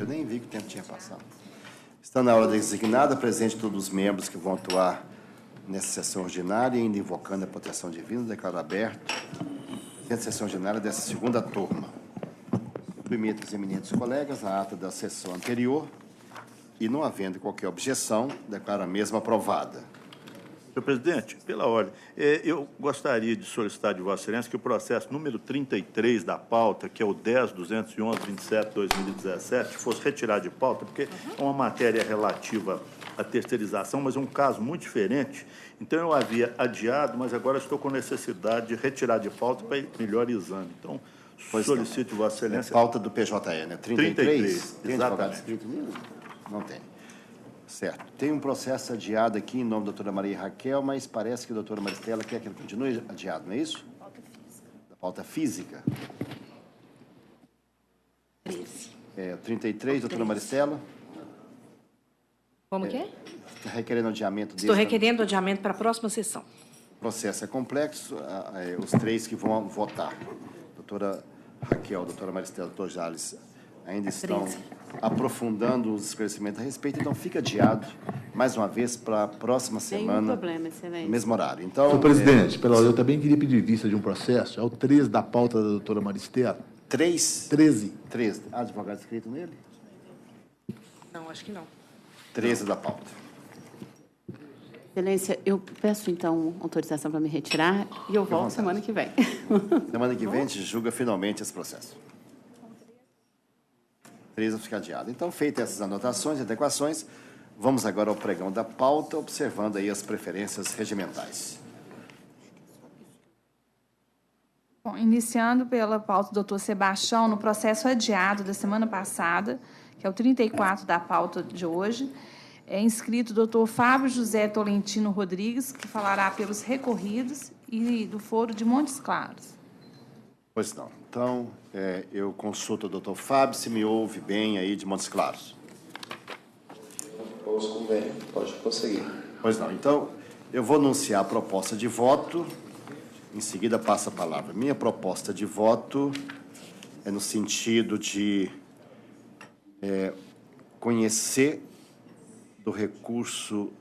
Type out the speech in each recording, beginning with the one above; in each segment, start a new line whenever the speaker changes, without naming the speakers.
nem vi que o tempo tinha passado. Está na hora designada, presente todos os membros que vão atuar nessa sessão ordinária, ainda invocando a proteção divina, declaro aberto a sessão ordinária dessa segunda turma. Cumprimento os eminentes colegas a ata da sessão anterior e, não havendo qualquer objeção, declaro a mesma aprovada.
Senhor presidente, pela ordem, eu gostaria de solicitar de Vossa Excelência que o processo número 33 da pauta, que é o 10.211.27/2017, fosse retirado de pauta, porque é uma matéria relativa à terceirização, mas é um caso muito diferente. Então, eu havia adiado, mas agora estou com necessidade de retirar de pauta para melhor exame. Então, solicito de Vossa Excelência...
Pauta do PJE, né? 33? Tem advogado
exatamente.
escrito nele? Não tem. Certo. Tem um processo adiado aqui em nome da doutora Maria Raquel, mas parece que a doutora Maristela quer que ele continue adiado, não é isso?
Pauta física.
Da pauta física.
13.
33, doutora Maristela.
Como que é?
Está requerendo adiamento desse.
Estou requerendo adiamento para a próxima sessão.
O processo é complexo, os três que vão votar, doutora Raquel, doutora Maristela, doutor Jales, ainda estão aprofundando os esclarecimentos a respeito, então fica adiado, mais uma vez, para a próxima semana.
Nenhum problema, excelente.
No mesmo horário. Então,
Senhor presidente, pela ordem, eu também queria pedir vista de um processo, é o 13 da pauta da doutora Maristela. 13.
13. Há advogado escrito nele?
Não, acho que não.
13 da pauta.
Excelência, eu peço, então, autorização para me retirar e eu volto semana que vem.
Semana que vem a gente julga finalmente esse processo. 13 vai ficar adiado. Então, feitas essas anotações e adequações, vamos agora ao pregão da pauta, observando aí as preferências regimentais.
Bom, iniciando pela pauta do doutor Sebastião, no processo adiado da semana passada, que é o 34 da pauta de hoje, é inscrito o doutor Fábio José Tolentino Rodrigues, que falará pelos recorridos e do foro de Montes Claros.
Pois não. Então, eu consulto o doutor Fábio, se me ouve bem aí de Montes Claros.
Ouço bem, pode prosseguir.
Pois não. Então, eu vou anunciar a proposta de voto, em seguida passa a palavra. Minha proposta de voto é no sentido de conhecer do recurso,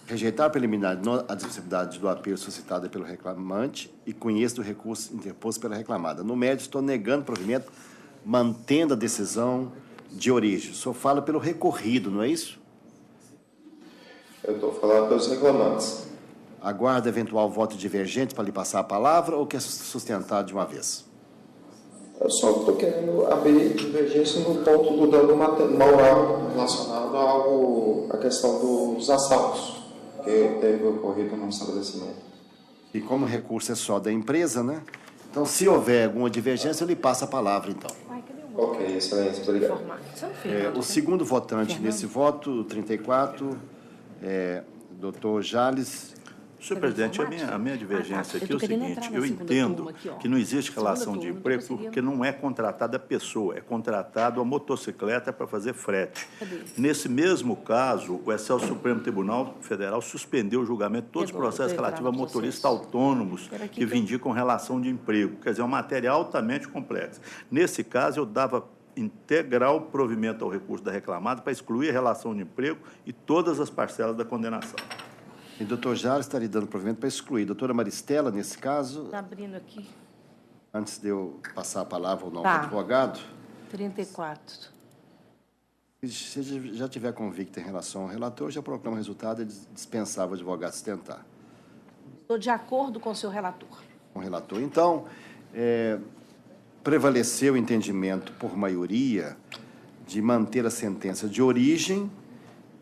rejeitar a preliminar a admissibilidade do apelo suscitada pelo reclamante e conheço do recurso interposto pela reclamada. No médio, estou negando o provimento, mantendo a decisão de origem. O senhor fala pelo recorrido, não é isso?
Eu estou falando pelos reclamantes.
Aguarda eventual voto divergente para lhe passar a palavra ou quer sustentar de uma vez?
Eu só estou querendo abrir divergência no ponto do dano moral relacionado à questão dos assaltos que teve ocorrido no estabelecimento.
E como o recurso é só da empresa, né? Então, se houver alguma divergência, eu lhe passo a palavra, então.
Ok, excelência, obrigado.
O segundo votante nesse voto, 34, doutor Jales.
Senhor presidente, a minha divergência aqui é o seguinte, eu entendo que não existe relação de emprego porque não é contratada a pessoa, é contratado a motocicleta para fazer frete. Nesse mesmo caso, o Excelso Supremo Tribunal Federal suspendeu o julgamento de todos os processos relativos a motoristas autônomos que vindicam relação de emprego. Quer dizer, é uma matéria altamente complexa. Nesse caso, eu dava integral provimento ao recurso da reclamada para excluir a relação de emprego e todas as parcelas da condenação.
E o doutor Jales estaria dando provimento para excluir. Doutora Maristela, nesse caso...
Está abrindo aqui.
Antes de eu passar a palavra ou não para o advogado...
34.
Se já tiver convicto em relação ao relator, já proclama o resultado e dispensava o advogado sustentar.
Estou de acordo com o seu relator.
Com o relator. Então, prevaleceu o entendimento por maioria de manter a sentença de origem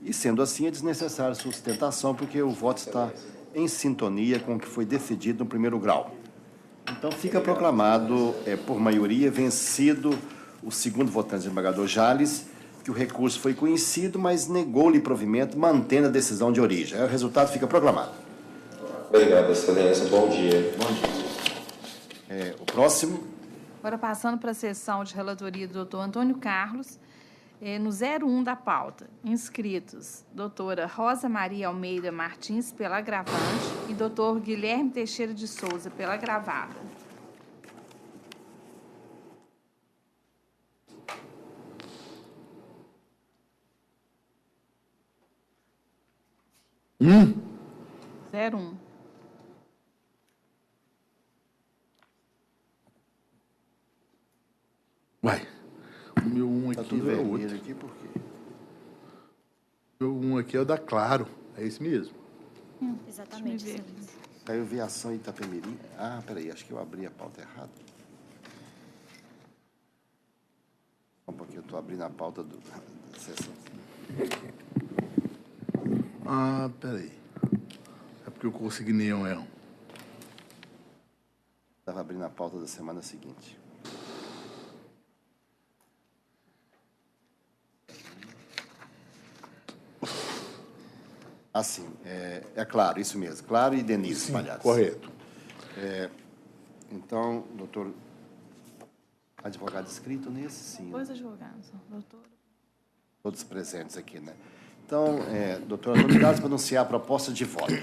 e, sendo assim, é desnecessária a sustentação, porque o voto está em sintonia com o que foi decidido no primeiro grau. Então, fica proclamado, por maioria, vencido o segundo votante, desembargador Jales, que o recurso foi conhecido, mas negou-lhe provimento, mantendo a decisão de origem. Aí o resultado fica proclamado.
Obrigado, excelência. Bom dia.
Bom dia. O próximo.
Agora, passando para a sessão de relatoria do doutor Antônio Carlos, no 01 da pauta, inscritos doutora Rosa Maria Almeida Martins pela agravante e doutor Guilherme Teixeira de Souza pela agravada. 01.
Vai. O meu 1
Tá
aqui
tudo
é
vermelho
outro.
aqui, por quê?
O meu 1 aqui é o da Claro. É esse mesmo.
Exatamente,
Deixa eu ver.
excelência.
Caiu Viação Itapemirim. Ah, peraí, acho que eu abri a pauta errada. Só um pouquinho, eu estou abrindo a pauta da sessão.
Ah, peraí. É porque eu consignei um erro.
Estava abrindo a pauta da semana seguinte. Assim, é claro, isso mesmo. Claro e Denise Palhares.
Correto.
Então, doutor, advogado inscrito nesse, sim.
Dois advogados, doutora.
Todos presentes aqui, né? Então, doutor, autoridades para anunciar a proposta de voto.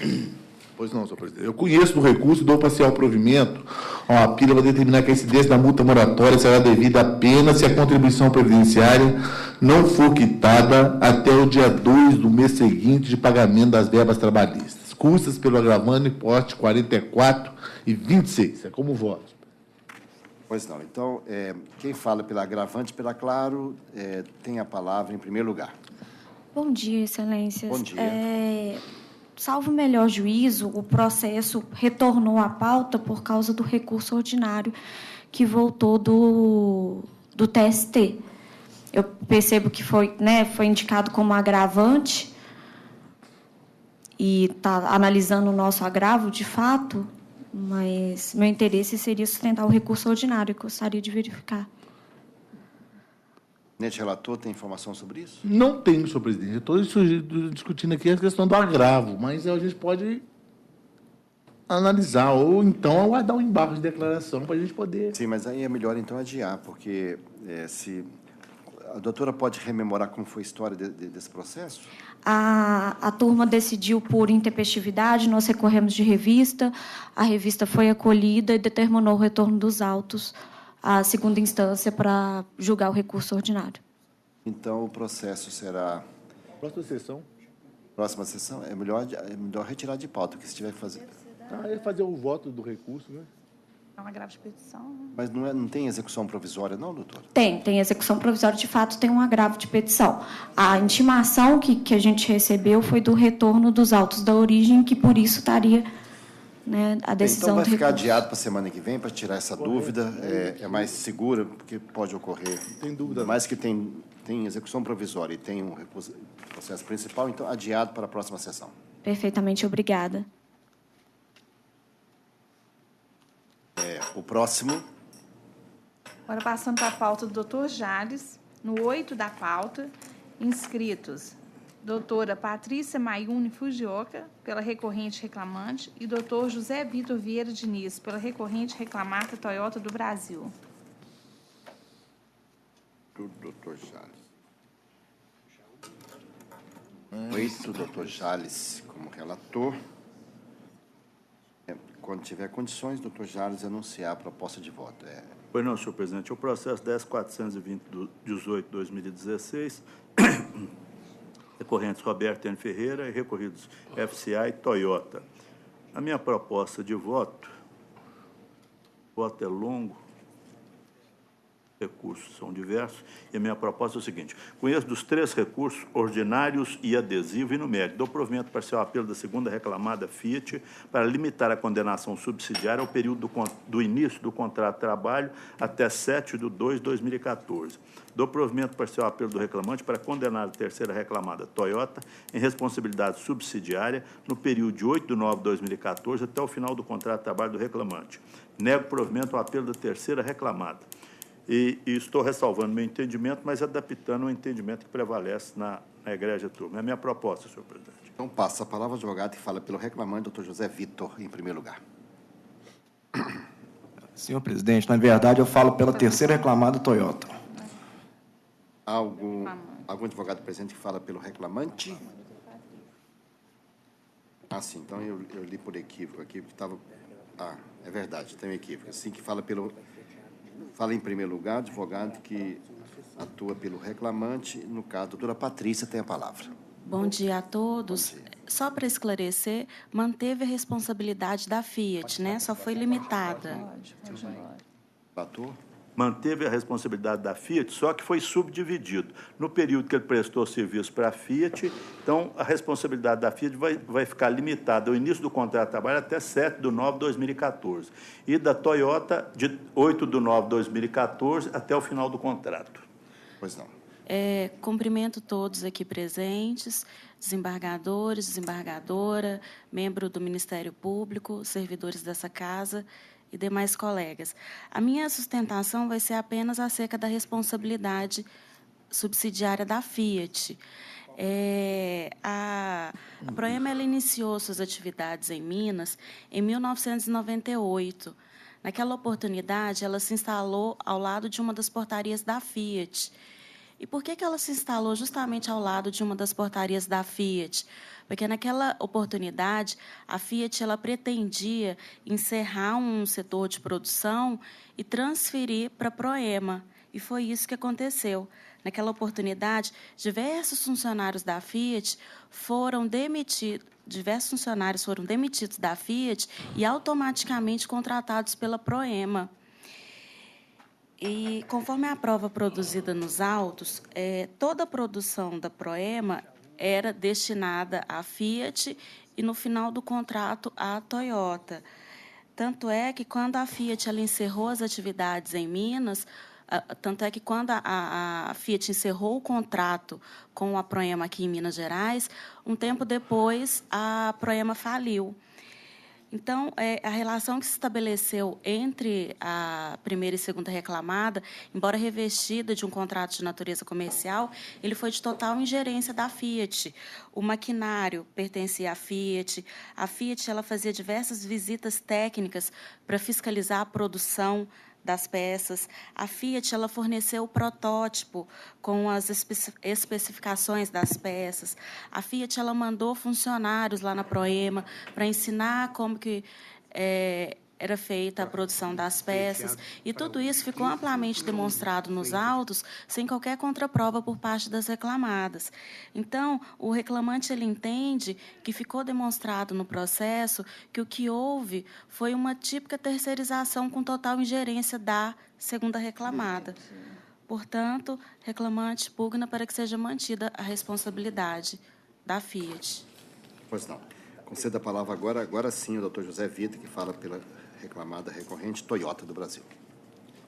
Pois não, senhor presidente. Eu conheço do recurso e dou parcial provimento a uma apela para determinar que a incidência da multa moratória será devida apenas se a contribuição previdenciária não for quitada até o dia 2 do mês seguinte de pagamento das verbas trabalhistas. Custas pelo agravante porte 44 e 26. É como voto.
Pois não. Então, quem fala pela agravante, pela Claro, tem a palavra em primeiro lugar.
Bom dia, excelências.
Bom dia.
Salvo o melhor juízo, o processo retornou à pauta por causa do recurso ordinário que voltou do TST. Eu percebo que foi indicado como agravante e está analisando o nosso agravo, de fato, mas meu interesse seria sustentar o recurso ordinário, que eu gostaria de verificar.
Nete relator, tem informação sobre isso?
Não tenho, senhor presidente. Eu estou discutindo aqui a questão do agravo, mas a gente pode analisar, ou então aguardar um embargo de declaração para a gente poder...
Sim, mas aí é melhor, então, adiar, porque se... A doutora pode rememorar como foi a história desse processo?
A turma decidiu por intempestividade, nós recorremos de revista, a revista foi acolhida e determinou o retorno dos autos à segunda instância para julgar o recurso ordinário.
Então, o processo será...
Próxima sessão.
Próxima sessão? É melhor retirar de pauta, porque se tiver que fazer...
É fazer o voto do recurso, né?
É um agravo de petição. Né?
Mas não tem execução provisória, não, doutor?
Tem execução provisória, de fato, tem um agravo de petição. A intimação que a gente recebeu foi do retorno dos autos da origem, que por isso estaria, né, a decisão
então vai
do
ficar
recurso.
adiado para a semana que vem, para tirar essa dúvida, é mais segura, porque pode ocorrer.
Não tem dúvida.
Mais que tem execução provisória e tem um recurso, processo principal, então adiado para a próxima sessão.
Perfeitamente, obrigada.
O próximo.
Agora, passando para a pauta do doutor Jales, no 8 da pauta, inscritos doutora Patrícia Mayune Fujioka, pela recorrente reclamante, e doutor José Vitor Vieira Diniz, pela recorrente reclamata Toyota do Brasil.
Do doutor Jales. 8, doutor Jales como relator. Quando tiver condições, doutor Jales anunciar a proposta de voto.
Pois não, senhor presidente. O processo 10.420/2016, recorrentes Roberto N. Ferreira e recorridos FCA e Toyota. A minha proposta de voto é longo, recursos são diversos, e a minha proposta é o seguinte: conheço dos 3 recursos ordinários e adesivo e numérico. Dou provimento parcial ao apelo da segunda reclamada Fiat para limitar a condenação subsidiária ao período do início do contrato de trabalho até 7/2/2014. Dou provimento parcial ao apelo do reclamante para condenar a terceira reclamada Toyota em responsabilidade subsidiária no período de 8/9/2014 até o final do contrato de trabalho do reclamante. Nego provimento ao apelo da terceira reclamada. E estou ressalvando meu entendimento, mas adaptando o entendimento que prevalece na egrégia turma. É a minha proposta, senhor presidente.
Então, passa a palavra ao advogado que fala pelo reclamante, doutor José Vitor, em primeiro lugar.
Senhor presidente, na verdade, eu falo pela terceira reclamada Toyota.
Algum advogado presente que fala pelo reclamante? Ah, sim. Então, eu li por equívoco aqui, porque estava... Ah, é verdade, tem um equívoco. Assim que fala pelo... Fala em primeiro lugar, advogado que atua pelo reclamante. No caso, a doutora Patrícia tem a palavra.
Bom dia a todos.
Bom dia.
Só para esclarecer, manteve a responsabilidade da Fiat, né? Só foi limitada.
Relator?
Manteve a responsabilidade da Fiat, só que foi subdividido. No período que ele prestou serviço para a Fiat, então a responsabilidade da Fiat vai ficar limitada ao início do contrato de trabalho até 7/9/2014 e da Toyota de 8/9/2014 até o final do contrato.
Pois não.
Cumprimento todos aqui presentes, desembargadores, desembargadora, membro do Ministério Público, servidores dessa casa e demais colegas. A minha sustentação vai ser apenas acerca da responsabilidade subsidiária da Fiat. A Proema ela iniciou suas atividades em Minas em 1998. Naquela oportunidade, ela se instalou ao lado de uma das portarias da Fiat. E por que ela se instalou justamente ao lado de uma das portarias da Fiat? Porque, naquela oportunidade, a Fiat ela pretendia encerrar um setor de produção e transferir para a Proema. E foi isso que aconteceu. Naquela oportunidade, diversos funcionários da Fiat foram demitidos da Fiat e automaticamente contratados pela Proema. E, conforme a prova produzida nos autos, toda a produção da Proema era destinada à Fiat e, no final do contrato, à Toyota. Tanto é que, quando a Fiat ela encerrou as atividades em Minas, quando a Fiat encerrou o contrato com a Proema aqui em Minas Gerais, um tempo depois, a Proema faliu. Então, a relação que se estabeleceu entre a primeira e segunda reclamada, embora revestida de um contrato de natureza comercial, ele foi de total ingerência da Fiat. O maquinário pertencia à Fiat. A Fiat ela fazia diversas visitas técnicas para fiscalizar a produção das peças. A Fiat ela forneceu o protótipo com as especificações das peças. A Fiat ela mandou funcionários lá na Proema para ensinar como que era feita a produção das peças. E tudo isso ficou amplamente demonstrado nos autos, sem qualquer contraprova por parte das reclamadas. Então, o reclamante ele entende que ficou demonstrado no processo que o que houve foi uma típica terceirização com total ingerência da segunda reclamada. Portanto, reclamante pugna para que seja mantida a responsabilidade da Fiat.
Pois não. Concedo a palavra agora sim, ao doutor José Vitor, que fala pela reclamada recorrente Toyota do Brasil.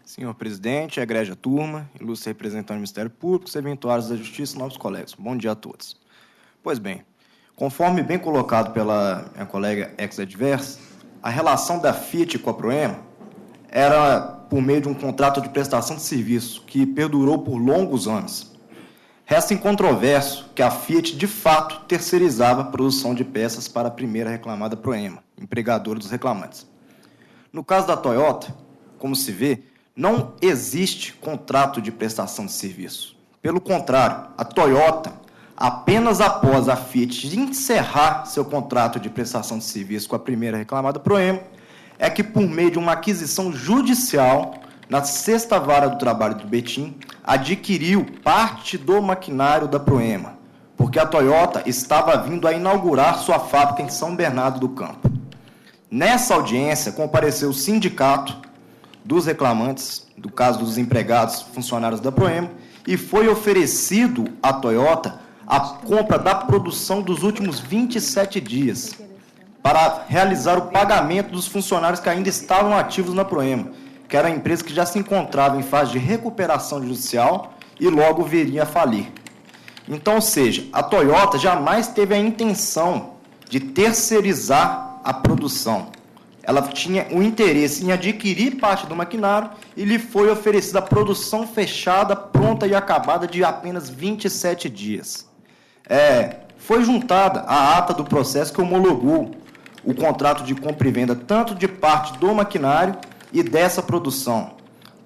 Senhor presidente, egrégia turma, ilustre representante do Ministério Público, serventuários da Justiça e novos colegas. Bom dia a todos. Pois bem, conforme bem colocado pela minha colega ex-adversa, a relação da Fiat com a Proema era por meio de um contrato de prestação de serviço que perdurou por longos anos. Resta incontroverso que a Fiat, de fato, terceirizava a produção de peças para a primeira reclamada Proema, empregadora dos reclamantes. No caso da Toyota, como se vê, não existe contrato de prestação de serviço. Pelo contrário, a Toyota, apenas após a Fiat encerrar seu contrato de prestação de serviço com a primeira reclamada Proema, é que, por meio de uma aquisição judicial, na 6ª Vara do Trabalho do Betim, adquiriu parte do maquinário da Proema, porque a Toyota estava vindo a inaugurar sua fábrica em São Bernardo do Campo. Nessa audiência, compareceu o sindicato dos reclamantes, do caso dos empregados funcionários da Proema, e foi oferecido à Toyota a compra da produção dos últimos 27 dias para realizar o pagamento dos funcionários que ainda estavam ativos na Proema, que era a empresa que já se encontrava em fase de recuperação judicial e logo viria a falir. Então, ou seja, a Toyota jamais teve a intenção de terceirizar a produção. Ela tinha o interesse em adquirir parte do maquinário e lhe foi oferecida a produção fechada, pronta e acabada de apenas 27 dias. Foi juntada a ata do processo que homologou o contrato de compra e venda tanto de parte do maquinário e dessa produção.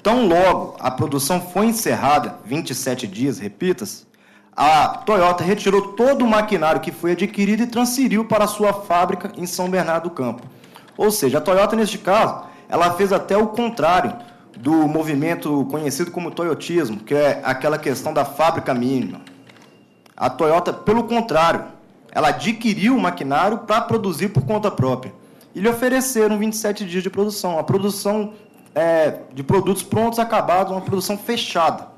Tão logo a produção foi encerrada, 27 dias, repita-se, a Toyota retirou todo o maquinário que foi adquirido e transferiu para a sua fábrica em São Bernardo do Campo. Ou seja, a Toyota, neste caso, ela fez até o contrário do movimento conhecido como toyotismo, que é aquela questão da fábrica mínima. A Toyota, pelo contrário, ela adquiriu o maquinário para produzir por conta própria. E lhe ofereceram 27 dias de produção. A produção de produtos prontos, acabados, uma produção fechada.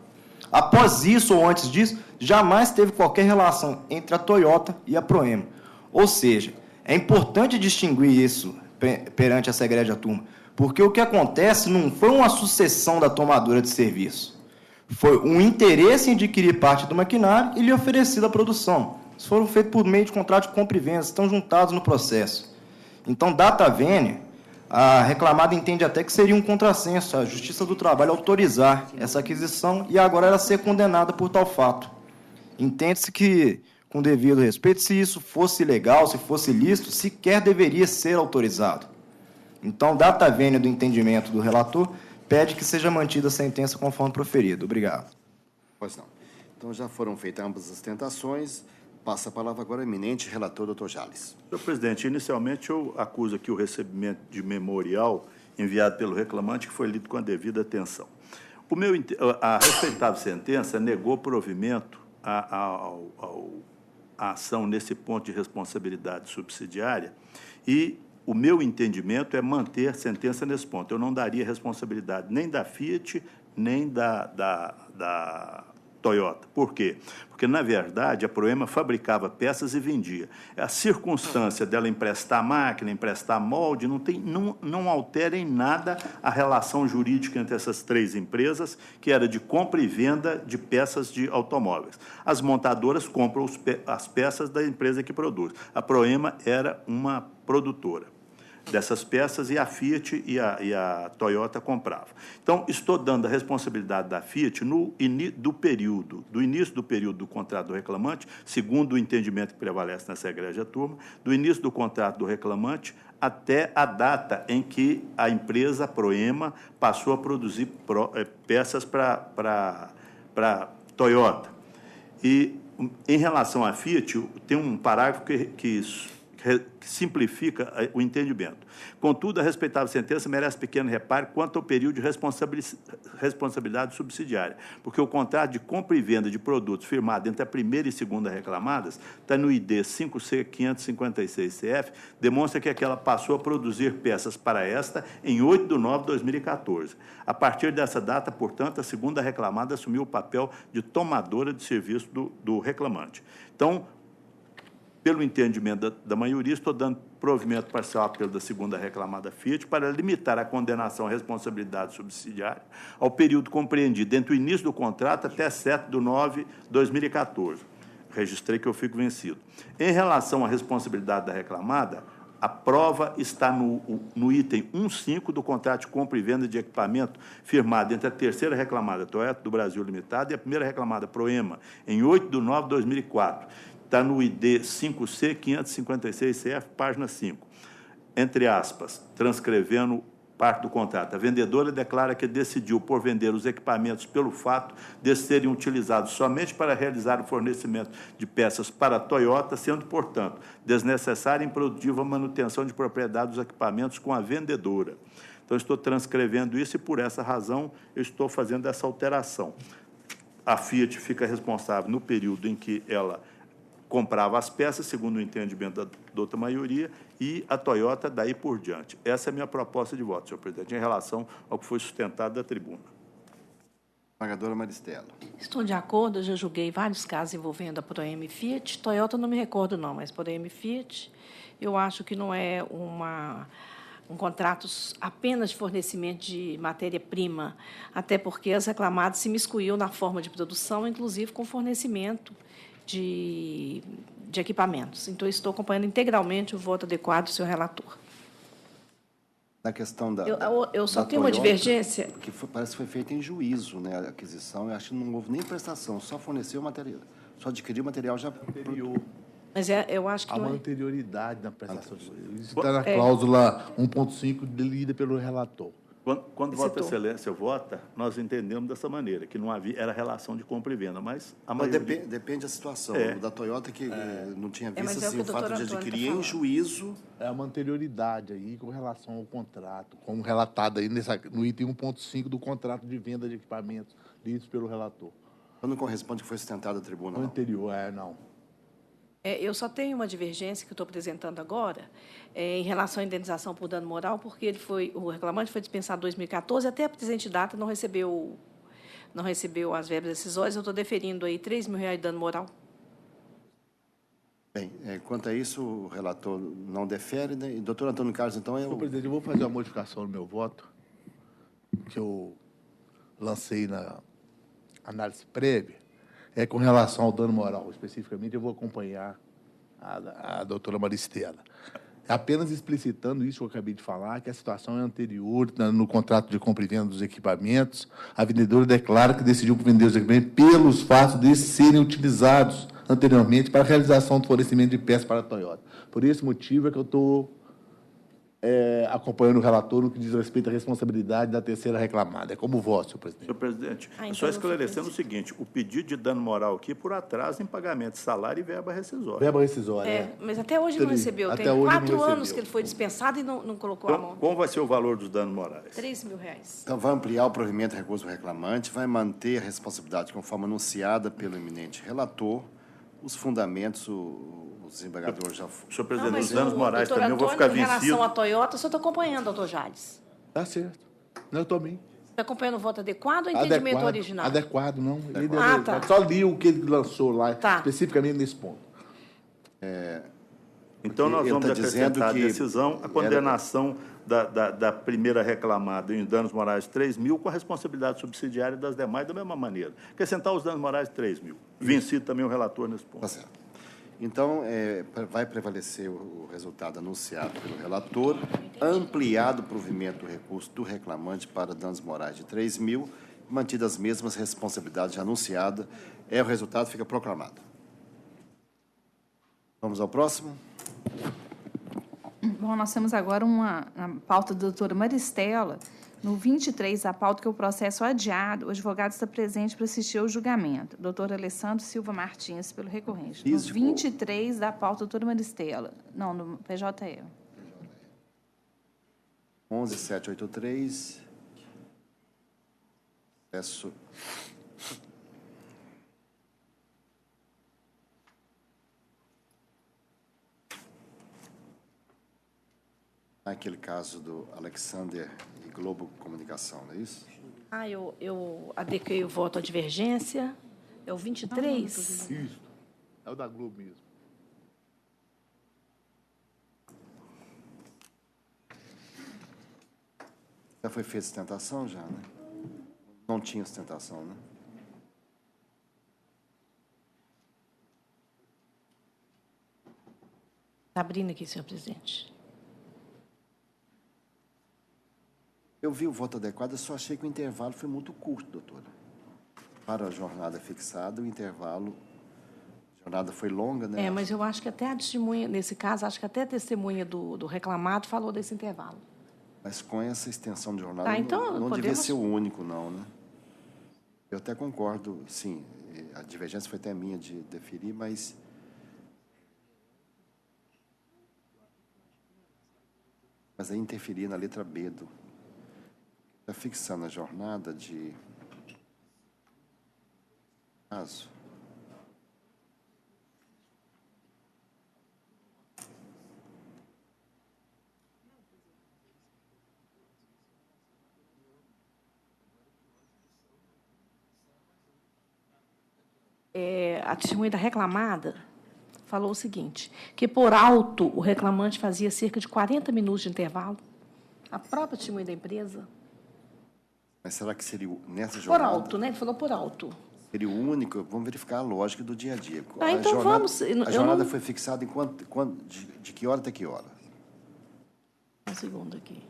Após isso, ou antes disso, jamais teve qualquer relação entre a Toyota e a Proema. Ou seja, é importante distinguir isso perante essa egrégia turma, porque o que acontece não foi uma sucessão da tomadora de serviço. Foi um interesse em adquirir parte do maquinário e lhe oferecida a produção. Isso foram feitos por meio de contrato de compra e venda, estão juntados no processo. Então, data vênia, a reclamada entende até que seria um contrassenso a Justiça do Trabalho autorizar essa aquisição e agora ela ser condenada por tal fato. Entende-se que, com devido respeito, se isso fosse legal, se fosse lícito, sequer deveria ser autorizado. Então, data vênia do entendimento do relator, pede que seja mantida a sentença conforme proferido. Obrigado.
Pois não. Então, já foram feitas ambas as tentações. Passa a palavra agora ao eminente relator, doutor Jales.
Senhor presidente, inicialmente eu acuso aqui o recebimento de memorial enviado pelo reclamante, que foi lido com a devida atenção. A respeitável sentença negou provimento à ação nesse ponto de responsabilidade subsidiária e o meu entendimento é manter a sentença nesse ponto. Eu não daria responsabilidade nem da Fiat, nem da Toyota. Por quê? Porque, na verdade, a Proema fabricava peças e vendia. A circunstância dela emprestar máquina, emprestar molde, não altera em nada a relação jurídica entre essas três empresas, que era de compra e venda de peças de automóveis. As montadoras compram as peças da empresa que produz. A Proema era uma produtora dessas peças e a Fiat e a Toyota compravam. Então, estou dando a responsabilidade da Fiat do início do período do contrato do reclamante, segundo o entendimento que prevalece nessa egrégia turma, do início do contrato do reclamante até a data em que a empresa Proema passou a produzir peças para Toyota. E, em relação à Fiat, tem um parágrafo que simplifica o entendimento. Contudo, a respeitável sentença merece pequeno reparo quanto ao período de responsabilidade subsidiária, porque o contrato de compra e venda de produtos firmado entre a primeira e segunda reclamadas, está no ID 5C556-CF, demonstra que aquela passou a produzir peças para esta em 8 de novembro de 2014. A partir dessa data, portanto, a segunda reclamada assumiu o papel de tomadora de serviço do reclamante. Então, pelo entendimento da maioria, estou dando provimento parcial ao apelo da segunda reclamada Fiat para limitar a condenação à responsabilidade subsidiária ao período compreendido entre o início do contrato até 7 de novembro de 2014. Registrei que eu fico vencido. Em relação à responsabilidade da reclamada, a prova está no item 1.5 do contrato de compra e venda de equipamento firmado entre a terceira reclamada Toyota do Brasil Limitada e a primeira reclamada Proema, em 8 de novembro de 2004. Está no ID 5C556-CF, página 5. Entre aspas, transcrevendo parte do contrato. A vendedora declara que decidiu por vender os equipamentos pelo fato de serem utilizados somente para realizar o fornecimento de peças para a Toyota, sendo, portanto, desnecessária e improdutiva a manutenção de propriedade dos equipamentos com a vendedora. Então, estou transcrevendo isso e, por essa razão, eu estou fazendo essa alteração. A Fiat fica responsável no período em que ela comprava as peças, segundo o entendimento da outra maioria, e a Toyota daí por diante. Essa é a minha proposta de voto, senhor presidente, em relação ao que foi sustentado da tribuna.
Pagadora Maristela.
Estou de acordo, eu já julguei vários casos envolvendo a Proema e Fiat. Toyota não me recordo, não, mas Proema e Fiat, eu acho que não é um contrato apenas de fornecimento de matéria-prima, até porque as reclamadas se miscuíam na forma de produção, inclusive com fornecimento de equipamentos. Então, estou acompanhando integralmente o voto adequado do senhor relator.
Na questão da
eu só
da
tenho
Toyota,
uma divergência.
Que parece que foi feita em juízo, né, a aquisição. Eu acho que não houve nem prestação, só forneceu o material, só adquiriu o material já anterior.
Mas eu acho que
há
não
uma
é.
anterioridade na prestação de serviço. Isso está na cláusula 1.5 lida pelo relator.
Quando Vossa Excelência vota, nós entendemos dessa maneira, que não havia, era relação de compra e venda, mas a maioria...
Depende da situação. Da Toyota, que não tinha visto assim, o fato de adquirir em juízo...
É uma anterioridade aí com relação ao contrato, como relatado aí no item 1.5 do contrato de venda de equipamentos lidos pelo relator.
Então não corresponde que foi sustentado a tribuna,
O
não?
anterior, não.
Eu só tenho uma divergência que eu estou apresentando agora em relação à indenização por dano moral, porque o reclamante foi dispensado em 2014, até a presente data não recebeu as verbas decisórias. Eu estou deferindo aí R$3.000 de dano moral.
Bem, quanto a isso, o relator não defere, né? E, doutor Antônio Carlos, então,
Senhor presidente, eu vou fazer uma modificação no meu voto, que eu lancei na análise prévia, com relação ao dano moral. Especificamente, eu vou acompanhar a doutora Maristela. Apenas explicitando isso que eu acabei de falar, que a situação é anterior, no contrato de compra e venda dos equipamentos, a vendedora declara que decidiu vender os equipamentos pelos fatos de serem utilizados anteriormente para a realização do fornecimento de peças para a Toyota. Por esse motivo é que eu estou acompanhando o relator no que diz respeito à responsabilidade da terceira reclamada. É como voto, senhor presidente.
Senhor presidente, só esclarecendo o seguinte, o pedido de dano moral aqui por atraso em pagamento de salário e verba rescisória.
Verba rescisória,
Mas até hoje não recebeu. Tem 4 anos que ele foi dispensado e não colocou a mão.
Como vai ser o valor dos danos morais?
R$3.000.
Então, vai ampliar o provimento de recurso do reclamante, vai manter a responsabilidade conforme anunciada pelo eminente relator, os fundamentos, o desembargador já...
Senhor presidente, os danos morais também eu vou ficar vencido.
Em relação à Toyota, o senhor está acompanhando, doutor Jales?
Está certo. Não, eu também.
Está acompanhando o voto adequado ou entendimento original?
Adequado, não.
Tá.
Só li o que ele lançou lá, especificamente nesse ponto.
Então, nós vamos acrescentar a decisão, a condenação da primeira reclamada em danos morais 3.000 com a responsabilidade subsidiária das demais da mesma maneira. Acrescentar os danos morais 3.000. Vencido também o relator nesse ponto.
Tá certo. Então, vai prevalecer o resultado anunciado pelo relator, ampliado o provimento do recurso do reclamante para danos morais de 3.000, mantidas as mesmas responsabilidades já anunciadas. O resultado fica proclamado. Vamos ao próximo.
Bom, nós temos agora na pauta da doutora Maristela, no 23, a pauta que é o processo adiado, o advogado está presente para assistir ao julgamento. Doutor Alessandro Silva Martins, pelo recorrente. No 23 da pauta, doutora Maristela. Não, no PJE.
11783. Peço... Aquele caso do Alexander e Globo Comunicação, não é isso?
Eu adequei o voto à divergência. É o 23?
Isso. É o da Globo mesmo.
Já foi feita sustentação, já, né? Não tinha sustentação, né?
Está abrindo aqui, senhor presidente.
Eu vi o voto adequado, eu só achei que o intervalo foi muito curto, doutora. Para a jornada fixada, o intervalo... A jornada foi longa, né?
Mas eu acho que até a testemunha, nesse caso, acho que até a testemunha do reclamado falou desse intervalo.
Mas com essa extensão de jornada,
então,
não devia ser o único, não, né? Eu até concordo, sim, a divergência foi até minha de deferir, mas... Mas aí interferir na letra B do... Está fixando a jornada de caso.
A testemunha da reclamada falou o seguinte, que por alto o reclamante fazia cerca de 40 minutos de intervalo. A própria testemunha da empresa...
Mas será que seria nessa jornada?
Por alto, né? Ele falou por alto.
Seria o único? Vamos verificar a lógica do dia a dia.
Então vamos...
A jornada foi fixada em de que hora até que hora?
Um segundo aqui.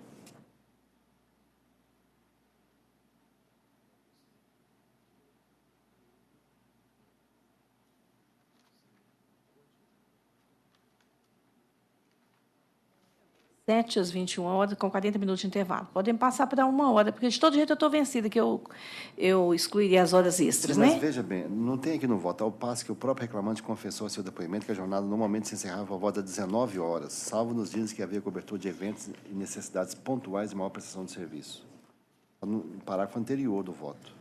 às 21 horas, com 40 minutos de intervalo. Podem passar para 1 hora, porque de todo jeito eu estou vencida, que eu excluiria as horas extras,
Mas
né?
veja bem, não tem aqui no voto, ao passo que o próprio reclamante confessou ao seu depoimento que a jornada normalmente se encerrava por volta das 19 horas, salvo nos dias que havia cobertura de eventos e necessidades pontuais de maior prestação de serviço. No parágrafo anterior do voto.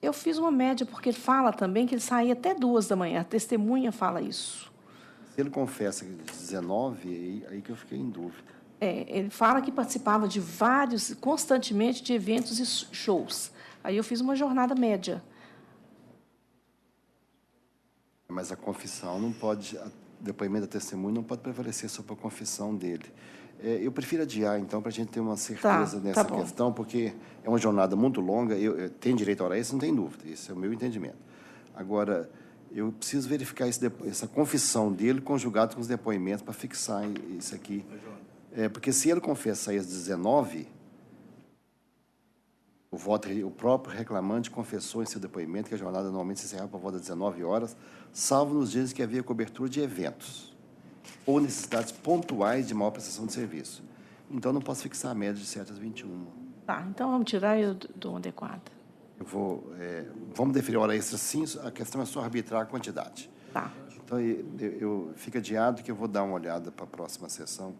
Eu fiz uma média, porque ele fala também que ele saía até 2 da manhã. A testemunha fala isso.
Se ele confessa que 19, aí que eu fiquei em dúvida.
Ele fala que participava de constantemente, de eventos e shows. Aí eu fiz uma jornada média.
Mas a confissão não pode, o depoimento da testemunha não pode prevalecer sobre a confissão dele. Eu prefiro adiar, então, para a gente ter uma certeza nessa questão, porque é uma jornada muito longa. Eu tenho direito a hora extra, não tem dúvida. Esse é o meu entendimento. Agora, eu preciso verificar essa confissão dele conjugada com os depoimentos para fixar isso aqui. Porque se ele confessar às 19, o próprio reclamante confessou em seu depoimento que a jornada normalmente se encerrava por volta das 19 horas, salvo nos dias em que havia cobertura de eventos ou necessidades pontuais de maior prestação de serviço. Então, não posso fixar a média de 7 às 21.
Tá, então vamos tirar e eu dou uma adequada.
Vamos definir a hora extra, sim, a questão é só arbitrar a quantidade.
Tá.
Então, eu fico adiado que eu vou dar uma olhada para a próxima sessão.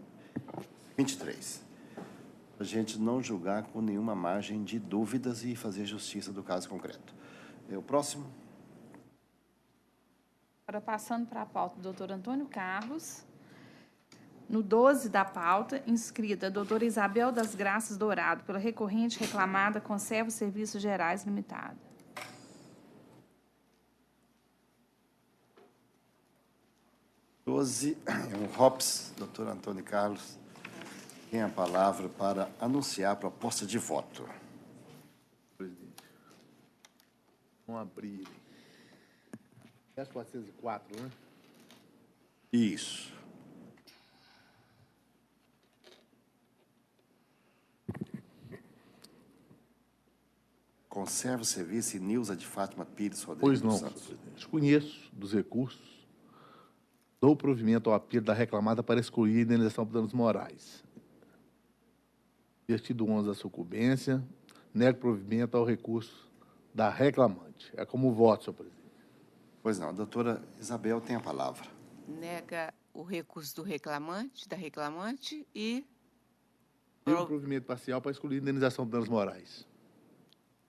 23. Para a gente não julgar com nenhuma margem de dúvidas e fazer justiça do caso concreto. O próximo.
Agora, passando para a pauta do doutor Antônio Carlos. No 12 da pauta, inscrita a doutora Isabel das Graças Dourado, pela recorrente reclamada Conserva Serviços Gerais Limitada.
É um ROPS, doutor Antônio Carlos, tem a palavra para anunciar a proposta de voto.
Presidente. Vamos abrir. 404, né?
Isso. Conserva o serviço e Nilza de Fátima Pires Rodrigues.
Pois não, senhor presidente. Conheço dos recursos, dou provimento ao apelo da reclamada para excluir a indenização por danos morais. Artigo 11 da sucumbência, nego provimento ao recurso da reclamante. É como voto, senhor presidente.
Pois não, a doutora Isabel tem a palavra.
Nega o recurso do reclamante, da reclamante e...
Deu provimento parcial para excluir a indenização por danos morais.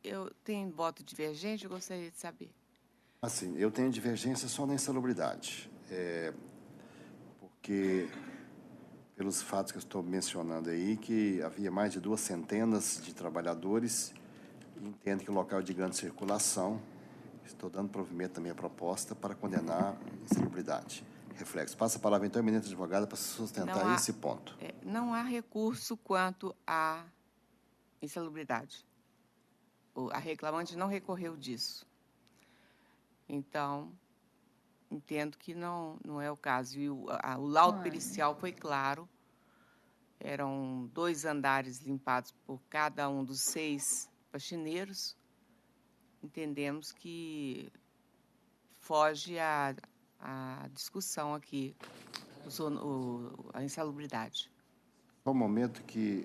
Eu tenho voto divergente, eu gostaria de saber.
Assim, eu tenho divergência só na insalubridade. Porque, pelos fatos que eu estou mencionando aí, que havia mais de 2 centenas de trabalhadores, e entendo que o local de grande circulação, estou dando provimento da minha proposta para condenar a insalubridade. Reflexo. Passa a palavra, então, à eminente advogada, para sustentar esse ponto.
Não há recurso quanto à insalubridade. A reclamante não recorreu disso. Então, entendo que não é o caso. E o laudo pericial foi claro. Eram 2 andares limpados por cada um dos 6 faxineiros. Entendemos que foge à discussão aqui, a insalubridade.
No momento que,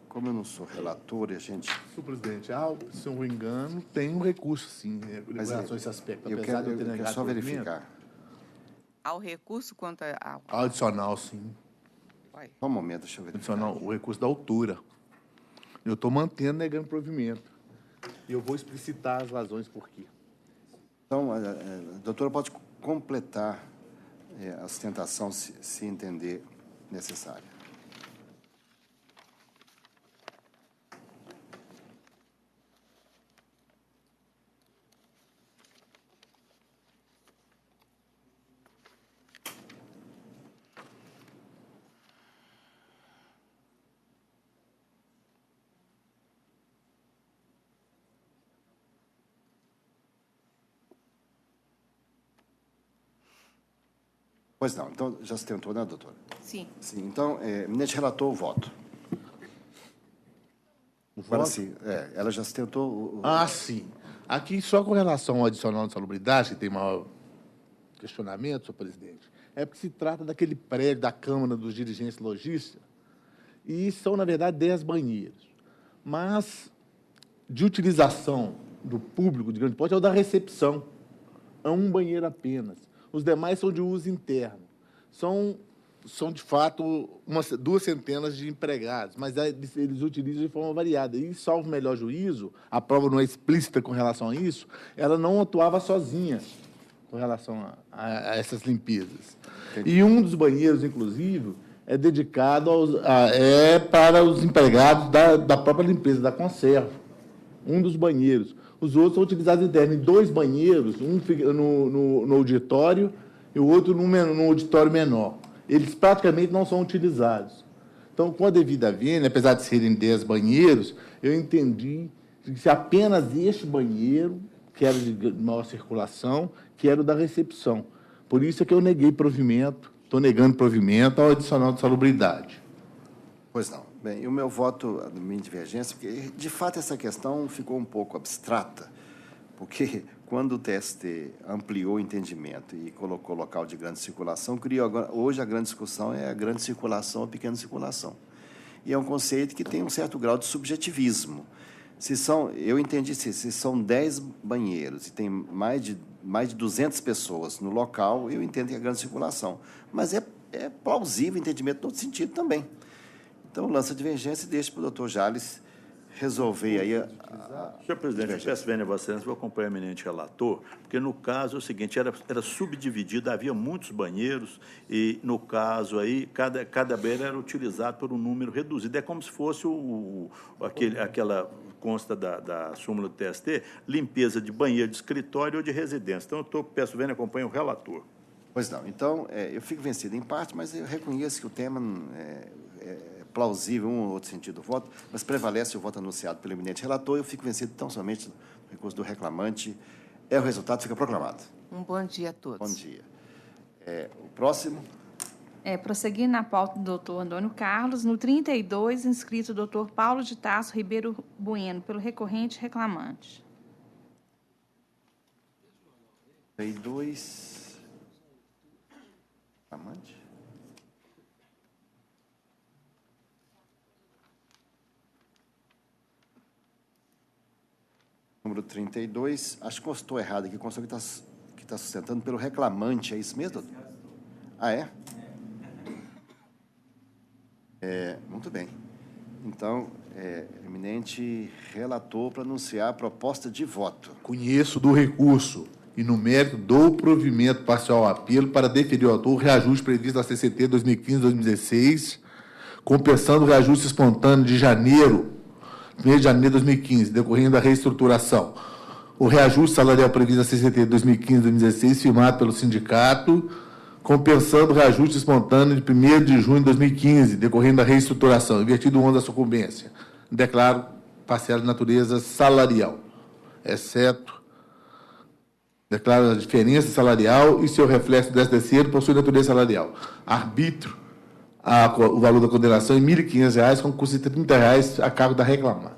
como eu não sou relator, a gente...
Senhor presidente, se eu não me engano, tem um recurso, sim, em relação a esse aspecto.
Eu quero só verificar.
Há o recurso quanto a...
Adicional, sim.
Só um momento, deixa eu verificar.
Adicional, o recurso da altura. Eu estou mantendo, negando provimento. E eu vou explicitar as razões por quê.
Então, a doutora pode completar a sustentação, se entender necessário. Pois não. Então, já se tentou, né, doutora?
Sim.
Sim. Então, eminente relator, o voto. Agora sim, ela já se tentou...
Sim. Aqui, só com relação ao adicional de salubridade, que tem maior questionamento, senhor presidente, é porque se trata daquele prédio da Câmara dos Dirigentes Logística, e são, na verdade, 10 banheiros. Mas, de utilização do público de grande porte, é o da recepção. É um banheiro apenas. Os demais são de uso interno. São são, de fato, 2 centenas de empregados, mas eles utilizam de forma variada. E, salvo melhor juízo, a prova não é explícita com relação a isso, ela não atuava sozinha com relação a essas limpezas. E um dos banheiros, inclusive, é dedicado para os empregados da própria limpeza, da conserva. Um dos banheiros. Os outros são utilizados internos em 2 banheiros, um fica no auditório e o outro no auditório menor. Eles praticamente não são utilizados. Então, com a devida vênia, apesar de serem 10 banheiros, eu entendi que se apenas este banheiro, que era de maior circulação, que era o da recepção. Por isso é que eu neguei provimento, estou negando provimento ao adicional de salubridade.
Pois não. Bem, e o meu voto, a minha divergência, porque, de fato, essa questão ficou um pouco abstrata, porque quando o TST ampliou o entendimento e colocou local de grande circulação, criou agora, hoje a grande discussão é a grande circulação ou pequena circulação. E é um conceito que tem um certo grau de subjetivismo. Eu entendi, se são 10 banheiros e tem mais de 200 pessoas no local, eu entendo que é grande circulação. Mas é plausível o entendimento no outro sentido também. Então, lança a divergência e deixa para o doutor Jales resolver aí
Senhor presidente, eu peço vênia a Vossa Excelência, vou acompanhar o eminente relator, porque no caso é o seguinte, era subdividido, havia muitos banheiros e, no caso aí, cada banheiro era utilizado por um número reduzido. É como se fosse aquela consta da súmula do TST, limpeza de banheiro de escritório ou de residência. Então, peço vênia, acompanho o relator.
Pois não. Então, eu fico vencido em parte, mas eu reconheço que o tema é plausível, um ou outro sentido do voto, mas prevalece o voto anunciado pelo eminente relator, eu fico vencido tão somente no recurso do reclamante. O resultado fica proclamado.
Um bom dia a todos.
Bom dia. O próximo.
Prosseguindo na pauta do doutor Antônio Carlos, no 32, inscrito o doutor Paulo de Tarso Ribeiro Bueno, pelo recorrente reclamante.
32. Reclamante. Número 32, acho que constou errado aqui, constou que está sustentando pelo reclamante, é isso mesmo, doutor? Ah, é? Muito bem. Então, eminente relator para anunciar a proposta de voto.
Conheço do recurso e, no mérito, dou provimento parcial ao apelo para deferir ao autor o reajuste previsto na CCT 2015-2016, compensando o reajuste espontâneo de mês de janeiro de 2015, decorrendo da reestruturação. O reajuste salarial previsto na CCT 2015-2016, firmado pelo sindicato, compensando o reajuste espontâneo de 1º de junho de 2015, decorrendo da reestruturação, invertido o ônus da sucumbência. Declaro parcial de natureza salarial, exceto, declaro a diferença salarial e seu reflexo do 13º possui natureza salarial. Arbítrio o valor da condenação em R$ 1.500, com custo de R$ 30 a cargo da reclamada.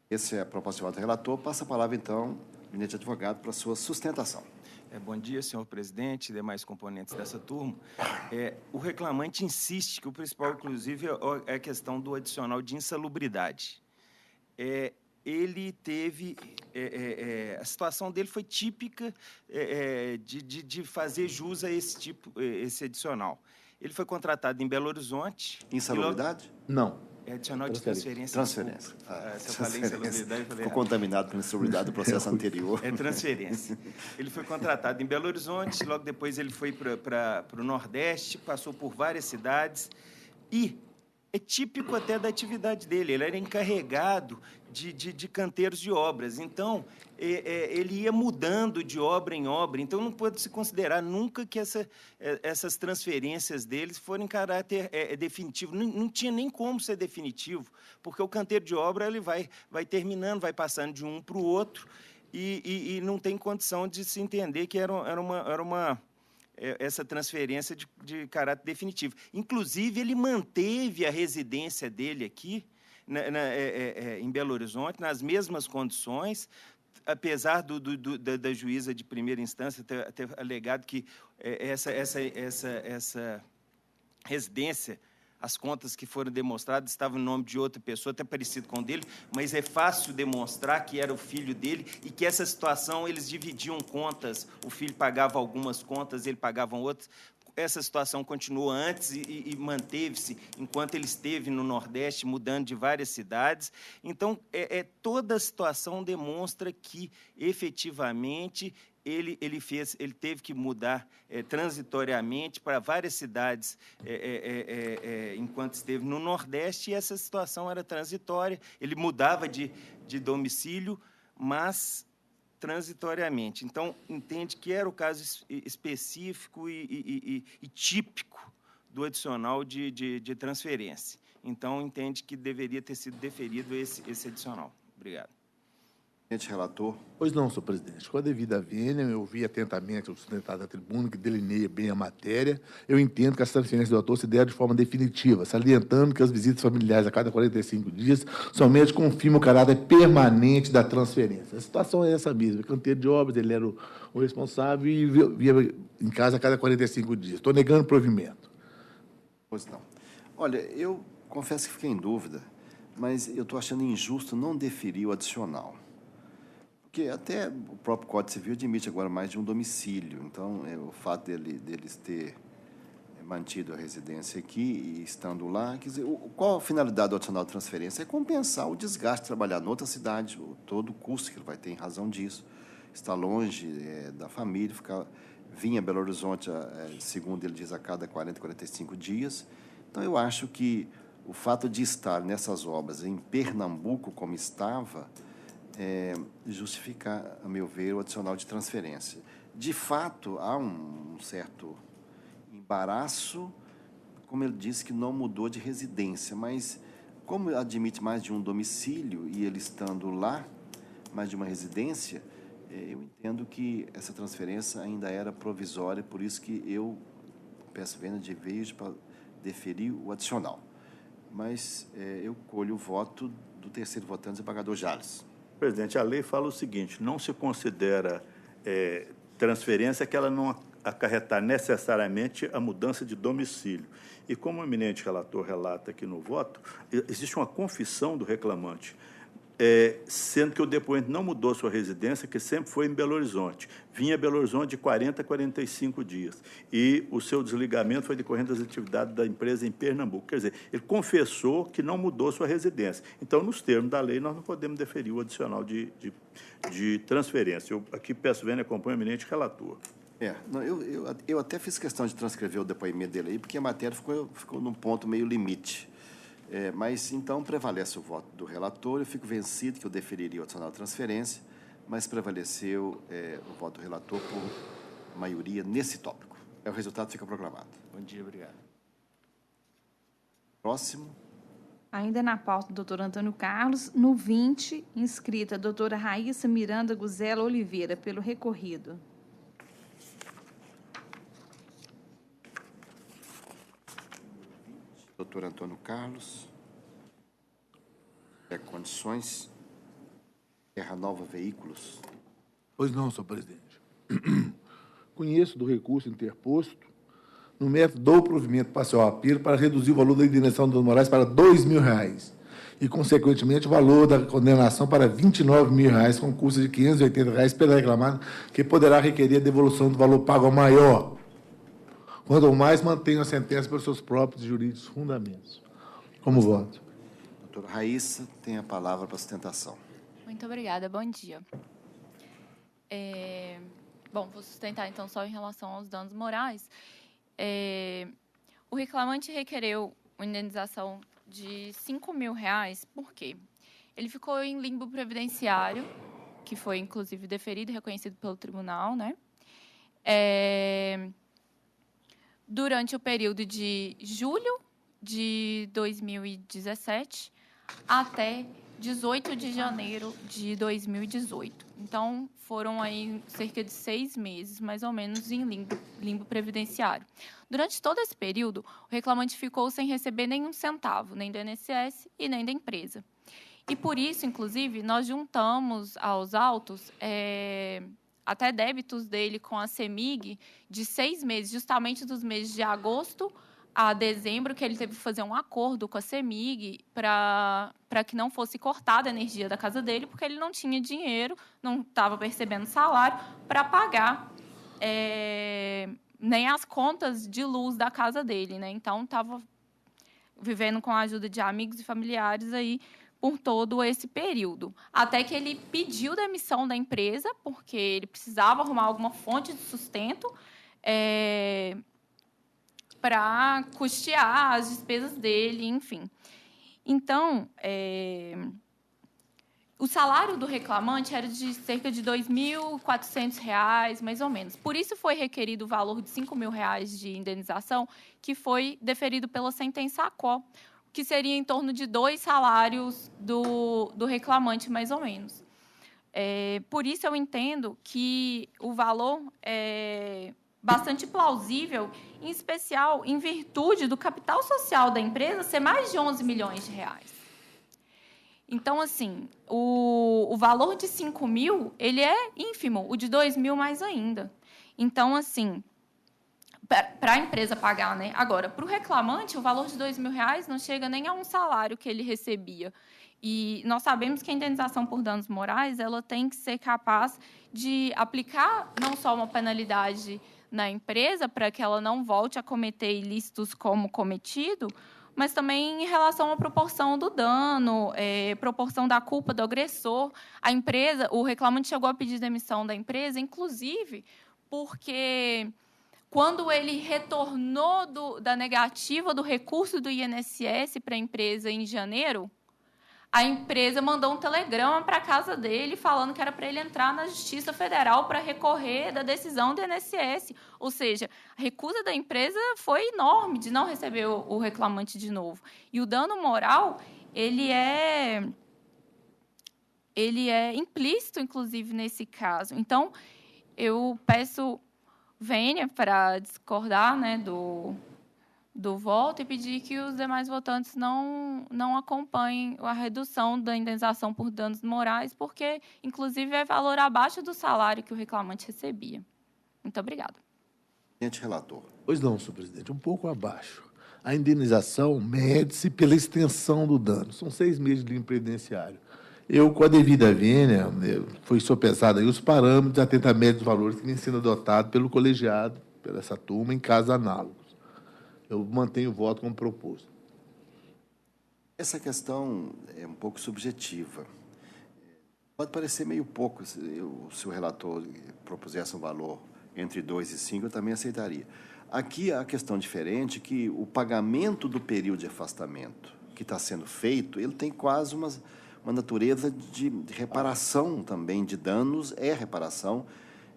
Essa é a proposta de voto do relator. Passa a palavra, então, ao eminente advogado, para a sua sustentação.
Bom dia, senhor presidente e demais componentes dessa turma. O reclamante insiste que o principal, inclusive, é a questão do adicional de insalubridade. Ele teve... a situação dele foi típica de fazer jus a esse adicional. Ele foi contratado em Belo Horizonte.
Insalubridade?
Não.
Adicional de transferência.
Transferência.
Se eu falei insalubridade, eu falei...
Ficou contaminado pela insalubridade do processo anterior.
Transferência. Ele foi contratado em Belo Horizonte, logo depois ele foi para o Nordeste, passou por várias cidades e é típico até da atividade dele. Ele era encarregado de canteiros de obras. Então, ele ia mudando de obra em obra. Então, não pode se considerar nunca que essas transferências deles forem em caráter definitivo. Não tinha nem como ser definitivo, porque o canteiro de obra ele vai terminando, vai passando de um para o outro, e não tem condição de se entender que era essa transferência de caráter definitivo. Inclusive, ele manteve a residência dele aqui, em Belo Horizonte, nas mesmas condições, apesar da juíza de primeira instância ter alegado que essa residência, as contas que foram demonstradas estavam no nome de outra pessoa, até parecido com o dele, mas é fácil demonstrar que era o filho dele e que essa situação eles dividiam contas, o filho pagava algumas contas, ele pagava outras. essa situação continuou antes e manteve-se enquanto ele esteve no Nordeste, mudando de várias cidades. Então, toda a situação demonstra que, efetivamente, ele teve que mudar transitoriamente para várias cidades enquanto esteve no Nordeste, e essa situação era transitória. Ele mudava de domicílio, mas transitoriamente. Então, entende que era o caso específico e típico do adicional de transferência. Então, entende que deveria ter sido deferido esse adicional. Obrigado.
Relator.
Pois não, senhor presidente. Com a devida vênia, eu ouvi atentamente o sustentado da tribuna, que delineia bem a matéria. Eu entendo que as transferências do autor se deram de forma definitiva, salientando que as visitas familiares a cada 45 dias somente confirmam o caráter permanente da transferência. A situação é essa mesma. Canteiro de obras, ele era o responsável e via em casa a cada 45 dias. Estou negando provimento.
Pois não. Olha, eu confesso que fiquei em dúvida, mas eu estou achando injusto não deferir o adicional. Porque até o próprio Código Civil admite agora mais de um domicílio. Então, o fato deles ter mantido a residência aqui e estando lá, quer dizer, qual a finalidade do adicional de transferência? É compensar o desgaste de trabalhar em outra cidade, todo o custo que ele vai ter em razão disso. Estar longe da família, vinha a Belo Horizonte, segundo ele diz, a cada 40, 45 dias. Então, eu acho que o fato de estar nessas obras em Pernambuco, como estava, justificar, a meu ver, o adicional de transferência. De fato, há um certo embaraço, como ele disse, que não mudou de residência, mas como admite mais de um domicílio e ele estando lá, mais de uma residência, eu entendo que essa transferência ainda era provisória, por isso que eu peço vênia de vez para deferir o adicional. Mas eu colho o voto do terceiro votante, desembargador Jales.
Presidente, a lei fala o seguinte: não se considera transferência que ela não acarretar necessariamente a mudança de domicílio. E como o eminente relator relata aqui no voto, existe uma confissão do reclamante, sendo que o depoente não mudou sua residência, que sempre foi em Belo Horizonte. Vinha a Belo Horizonte de 40 a 45 dias. E o seu desligamento foi decorrente das atividades da empresa em Pernambuco. Quer dizer, ele confessou que não mudou sua residência. Então, nos termos da lei, nós não podemos deferir o adicional de transferência. Eu aqui peço vênia, acompanho o eminente relator.
Eu até fiz questão de transcrever o depoimento dele aí, porque a matéria ficou num ponto meio limite. Mas, então, prevalece o voto do relator. Eu fico vencido que eu deferiria o adicional de transferência, mas prevaleceu o voto do relator por maioria nesse tópico. O resultado fica proclamado.
Bom dia, obrigado.
Próximo.
Ainda na pauta do doutor Antônio Carlos, no 20, inscrita a doutora Raíssa Miranda Guzela Oliveira, pelo recorrido.
Doutor Antônio Carlos. Condições. Terra Nova Veículos.
Pois não, senhor presidente. Conheço do recurso interposto no mérito do provimento parcial apelo para reduzir o valor da indenização dos morais para R$ 2.000 e, consequentemente, o valor da condenação para R$ 29.000, com custo de R$ 580 pela reclamada, que poderá requerer a devolução do valor pago ao maior. Quanto ao mais, mantenho a sentença pelos seus próprios jurídicos fundamentos. Como voto?
Doutora Raíssa tem a palavra para sustentação.
Muito obrigada. Bom dia. Bom, vou sustentar, então, só em relação aos danos morais. O reclamante requereu uma indenização de R$ 5.000, por quê? Ele ficou em limbo previdenciário, que foi, inclusive, deferido e reconhecido pelo tribunal, né? Durante o período de julho de 2017 até 18 de janeiro de 2018. Então, foram aí cerca de 6 meses, mais ou menos, em limbo previdenciário. Durante todo esse período, o reclamante ficou sem receber nenhum centavo, nem do INSS e nem da empresa. E, por isso, inclusive, nós juntamos aos autos até débitos dele com a CEMIG de 6 meses, justamente dos meses de agosto a dezembro, que ele teve que fazer um acordo com a CEMIG para que não fosse cortada a energia da casa dele, porque ele não tinha dinheiro, não estava percebendo salário para pagar nem as contas de luz da casa dele, né? Então, estava vivendo com a ajuda de amigos e familiares aí por todo esse período. Até que ele pediu demissão da empresa, porque ele precisava arrumar alguma fonte de sustento para custear as despesas dele, enfim. Então, o salário do reclamante era de cerca de R$ 2.400, mais ou menos. Por isso foi requerido o valor de R$ 5.000 de indenização, que foi deferido pela sentença ACO, que seria em torno de 2 salários do reclamante, mais ou menos. Por isso, eu entendo que o valor é bastante plausível, em especial em virtude do capital social da empresa ser mais de R$ 11 milhões. Então, assim, o valor de 5.000, ele é ínfimo, o de 2.000 mais ainda. Então, assim, para a empresa pagar, né? Agora, para o reclamante, o valor de R$ 2.000 não chega nem a um salário que ele recebia. E nós sabemos que a indenização por danos morais, ela tem que ser capaz de aplicar não só uma penalidade na empresa para que ela não volte a cometer ilícitos como cometido, mas também em relação à proporção do dano, proporção da culpa do agressor. A empresa, o reclamante chegou a pedir demissão da empresa, inclusive porque quando ele retornou da negativa do recurso do INSS para a empresa em janeiro, a empresa mandou um telegrama para a casa dele falando que era para ele entrar na Justiça Federal para recorrer da decisão do INSS. Ou seja, a recusa da empresa foi enorme de não receber o reclamante de novo. E o dano moral, ele é implícito, inclusive, nesse caso. Então, eu peço vênia para discordar, né, do voto e pedir que os demais votantes não acompanhem a redução da indenização por danos morais, porque, inclusive, é valor abaixo do salário que o reclamante recebia. Muito obrigada.
Presidente relator.
Pois não, senhor presidente, um pouco abaixo. A indenização mede-se pela extensão do dano. São 6 meses de limpo previdenciário. Eu, com a devida vênia, foi sopesado aí os parâmetros de atentamente dos valores que vem sendo adotados pelo colegiado, pela essa turma, em casos análogos. Eu mantenho o voto como proposto.
Essa questão é um pouco subjetiva. Pode parecer meio pouco, se o relator propusesse um valor entre 2 e 5, eu também aceitaria. Aqui a questão diferente é que o pagamento do período de afastamento que está sendo feito, ele tem quase uma natureza de reparação também de danos, reparação.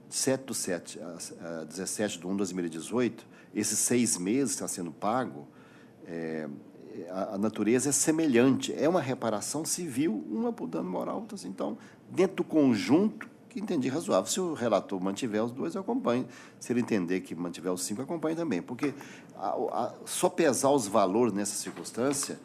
De 7/7 a 17/1/2018, esses 6 meses que está sendo pago, a natureza é semelhante, é uma reparação civil, uma por dano moral, outra assim. Então, dentro do conjunto, que entendi razoável. Se o relator mantiver os 2, eu acompanho. Se ele entender que mantiver os 5, eu acompanho também. Porque só pesar os valores nessa circunstância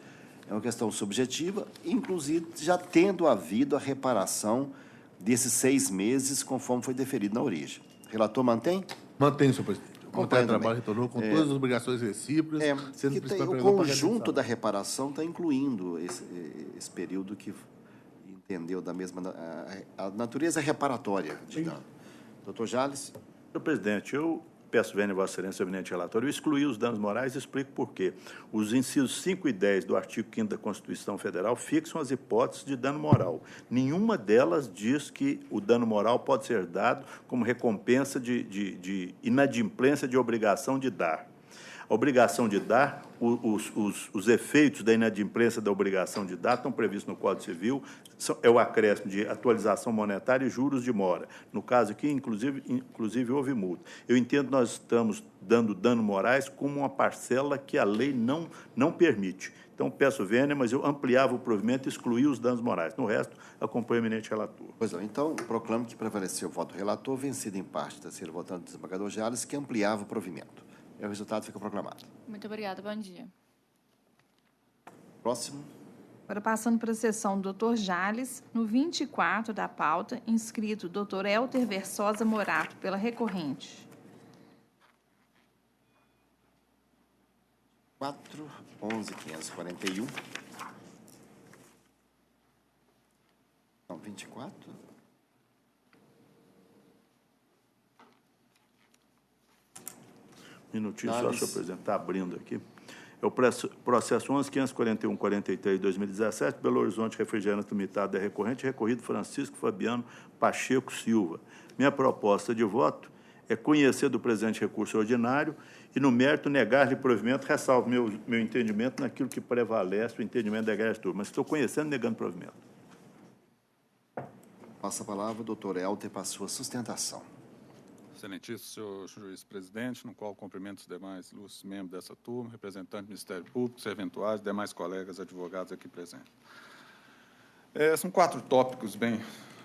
é uma questão subjetiva, inclusive já tendo havido a reparação desses 6 meses, conforme foi deferido na origem. O relator mantém?
Mantém, senhor presidente. O contrato de trabalho retornou com todas as obrigações recíprocas, sendo
o conjunto da reparação está incluindo esse período que entendeu da mesma... A natureza reparatória de dano. Doutor Jales?
Senhor presidente, eu peço vênia, Vossa Excelência, eminente relator, eu excluí os danos morais e explico por quê. Os incisos 5 e 10 do artigo 5º da Constituição Federal fixam as hipóteses de dano moral. Nenhuma delas diz que o dano moral pode ser dado como recompensa de inadimplência de obrigação de dar. A obrigação de dar, os efeitos da inadimplência da obrigação de dar estão previstos no Código Civil, é o acréscimo de atualização monetária e juros de mora. No caso aqui, inclusive houve multa. Eu entendo que nós estamos dando danos morais como uma parcela que a lei não permite. Então, peço vênia, mas eu ampliava o provimento e excluía os danos morais. No resto, acompanho o eminente relator.
Pois não. Então, proclamo que prevaleceu o voto do relator, vencido em parte da terceira votante do desembargador Jales, que ampliava o provimento. O resultado fica proclamado.
Muito obrigada. Bom dia.
Próximo.
Agora, passando para a sessão do Dr. Jales, no 24 da pauta, inscrito Dr. Elter Versosa Morato, pela recorrente.
4.11.541. Não, 24.
Minutinho só, senhor presidente, está abrindo aqui. É o processo 11.541.43/2017, Belo Horizonte Refrigerante Limitado é recorrente, recorrido Francisco Fabiano Pacheco Silva. Minha proposta de voto é conhecer do presente recurso ordinário e, no mérito, negar-lhe provimento, ressalvo meu entendimento naquilo que prevalece o entendimento da egrégia turma, mas estou conhecendo e negando provimento.
Passa a palavra ao doutor Helder para a sua sustentação.
Excelentíssimo senhor juiz-presidente, no qual cumprimento os demais ilustres membros dessa turma, representantes do Ministério Público, serventuários e demais colegas advogados aqui presentes. São 4 tópicos bem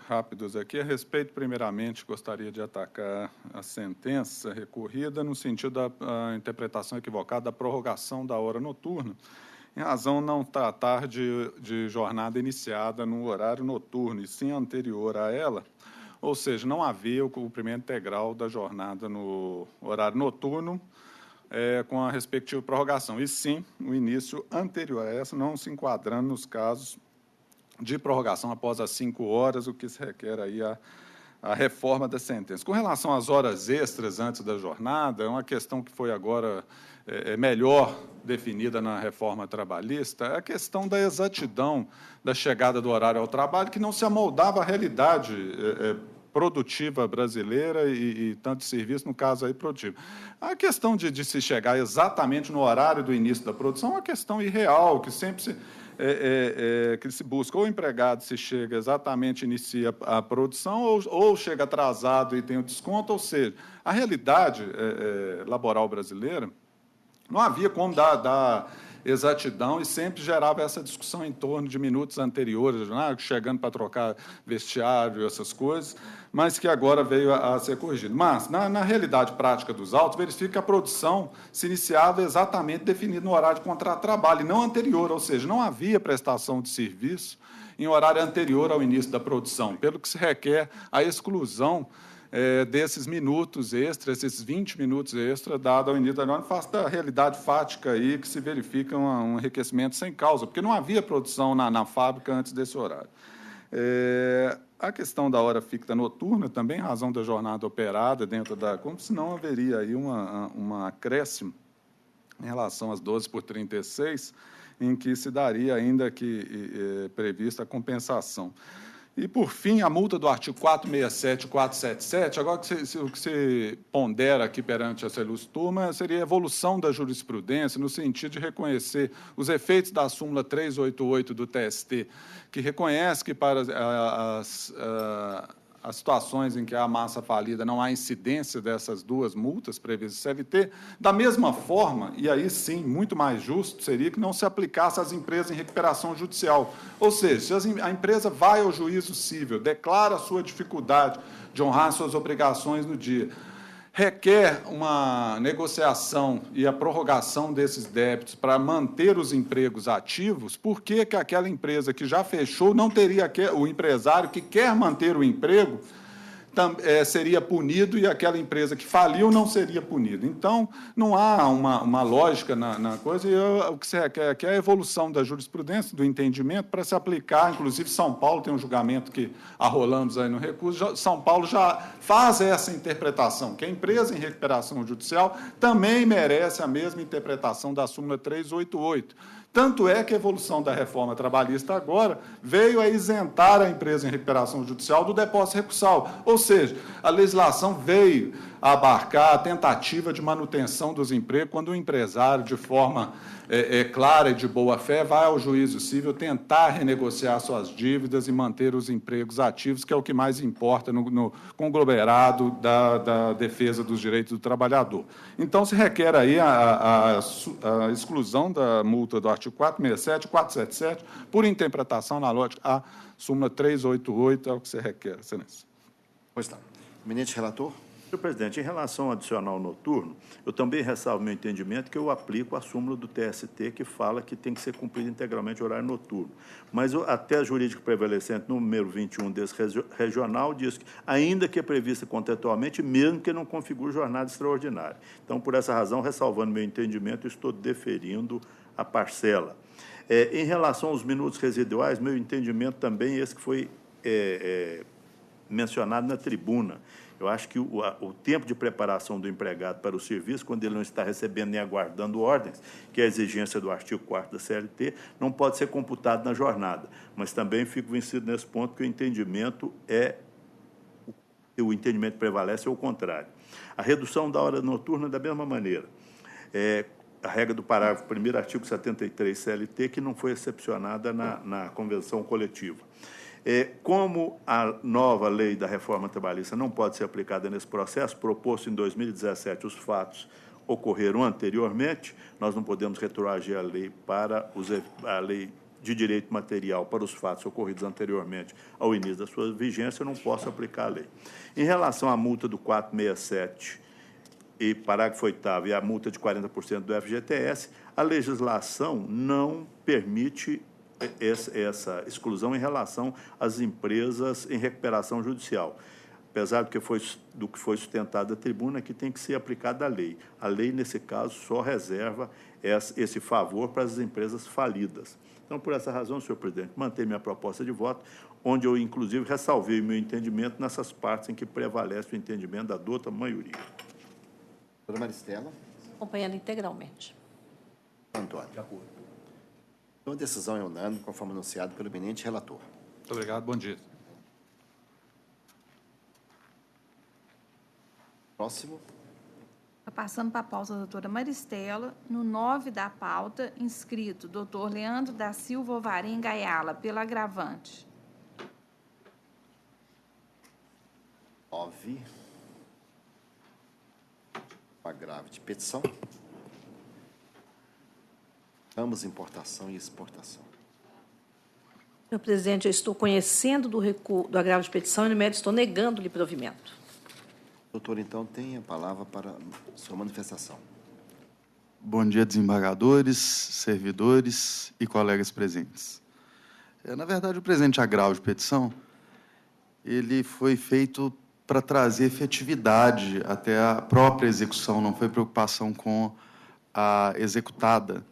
rápidos aqui. A respeito, primeiramente, gostaria de atacar a sentença recorrida no sentido da interpretação equivocada da prorrogação da hora noturna, em razão não tratar de jornada iniciada no horário noturno, e sim anterior a ela, ou seja, não havia o cumprimento integral da jornada no horário noturno com a respectiva prorrogação, e sim o início anterior a essa, não se enquadrando nos casos de prorrogação após as 5 horas, o que se requer aí a reforma da sentença. Com relação às horas extras antes da jornada, é uma questão que foi agora melhor definida na reforma trabalhista, é a questão da exatidão da chegada do horário ao trabalho, que não se amoldava à realidade produtiva brasileira e tanto de serviço, no caso aí produtivo. A questão de se chegar exatamente no horário do início da produção é uma questão irreal, que sempre que se busca. Ou o empregado se chega exatamente, inicia a produção, ou chega atrasado e tem o desconto, ou seja, a realidade laboral brasileira não havia como dar exatidão e sempre gerava essa discussão em torno de minutos anteriores, chegando para trocar vestiário, essas coisas, mas que agora veio a ser corrigido. Mas, na realidade prática dos autos, verifica que a produção se iniciava exatamente definida no horário de contrato de trabalho, e não anterior, ou seja, não havia prestação de serviço em horário anterior ao início da produção, pelo que se requer a exclusão desses minutos extras, esses 20 minutos extras, dado ao início da norma, face da realidade fática aí, que se verifica um enriquecimento sem causa, porque não havia produção na fábrica antes desse horário. A questão da hora fixa noturna, também, em razão da jornada operada dentro como se não haveria aí uma acréscimo em relação às 12/36, em que se daria ainda que prevista a compensação. E, por fim, a multa do artigo 467 e 477, agora o que se pondera aqui perante essa ilustre turma seria a evolução da jurisprudência no sentido de reconhecer os efeitos da súmula 388 do TST, que reconhece que para as situações em que há massa falida não há incidência dessas 2 multas previstas no CLT, da mesma forma, e aí sim, muito mais justo, seria que não se aplicasse às empresas em recuperação judicial. Ou seja, se a empresa vai ao juízo civil, declara a sua dificuldade de honrar suas obrigações no dia, requer uma negociação e a prorrogação desses débitos para manter os empregos ativos, por que aquela empresa que já fechou não teria o empresário que quer manter o emprego seria punido e aquela empresa que faliu não seria punida? Então, não há uma lógica na coisa, e o que se requer aqui é a evolução da jurisprudência, do entendimento, para se aplicar. Inclusive, São Paulo tem um julgamento que arrolamos aí no recurso, São Paulo já faz essa interpretação, que a empresa em recuperação judicial também merece a mesma interpretação da súmula 388. Tanto é que a evolução da reforma trabalhista agora veio a isentar a empresa em recuperação judicial do depósito recursal. Ou seja, a legislação veio a abarcar a tentativa de manutenção dos empregos quando o empresário, de forma clara e de boa-fé, vai ao juízo civil tentar renegociar suas dívidas e manter os empregos ativos, que é o que mais importa no conglomerado da defesa dos direitos do trabalhador. Então, se requer aí a exclusão da multa do artigo 467 e 477 por interpretação analógica à súmula 388, é o que se requer, excelência.
Pois não. Eminente relator.
Senhor presidente, em relação ao adicional noturno, eu também ressalvo meu entendimento que eu aplico a súmula do TST, que fala que tem que ser cumprido integralmente o horário noturno. Mas até a jurídica prevalecente, número 21 desse regional, diz que, ainda que é prevista contratualmente, mesmo que não configure jornada extraordinária. Então, por essa razão, ressalvando meu entendimento, eu estou deferindo a parcela. Em relação aos minutos residuais, meu entendimento também é esse que foi mencionado na tribuna, Eu acho que o tempo de preparação do empregado para o serviço, quando ele não está recebendo nem aguardando ordens, que é a exigência do artigo 4º da CLT, não pode ser computado na jornada. Mas também fico vencido nesse ponto que o entendimento prevalece ao contrário. A redução da hora noturna da mesma maneira. A regra do parágrafo 1º, artigo 73 CLT, que não foi excepcionada na convenção coletiva. Como a nova lei da reforma trabalhista não pode ser aplicada nesse processo, proposto em 2017, os fatos ocorreram anteriormente, nós não podemos retroagir a lei a lei de direito material para os fatos ocorridos anteriormente ao início da sua vigência, eu não posso aplicar a lei. Em relação à multa do 467 e parágrafo 8º e a multa de 40% do FGTS, a legislação não permite essa exclusão em relação às empresas em recuperação judicial. Apesar do que foi sustentado da tribuna, que tem que ser aplicada a lei. A lei, nesse caso, só reserva esse favor para as empresas falidas. Então, por essa razão, senhor presidente, mantenho minha proposta de voto, onde eu, inclusive, ressalvei o meu entendimento nessas partes em que prevalece o entendimento da dota maioria.
Doutora Maristela.
Acompanhando integralmente.
Antônio. De acordo. Então, a decisão é unânime, conforme anunciado pelo eminente relator.
Muito obrigado. Bom dia.
Próximo.
Passando para a pauta da doutora Maristela, no 9 da pauta, inscrito doutor Leandro da Silva Alvarenga Gaiala, pela agravante.
9. O agravo de petição. Ambos importação e exportação.
Senhor presidente, eu estou conhecendo do agravo de petição e, no mérito, estou negando-lhe provimento.
Doutor, então, tem a palavra para sua manifestação.
Bom dia, desembargadores, servidores e colegas presentes. Na verdade, o presente agravo de petição, ele foi feito para trazer efetividade até a própria execução, não foi preocupação com a executada,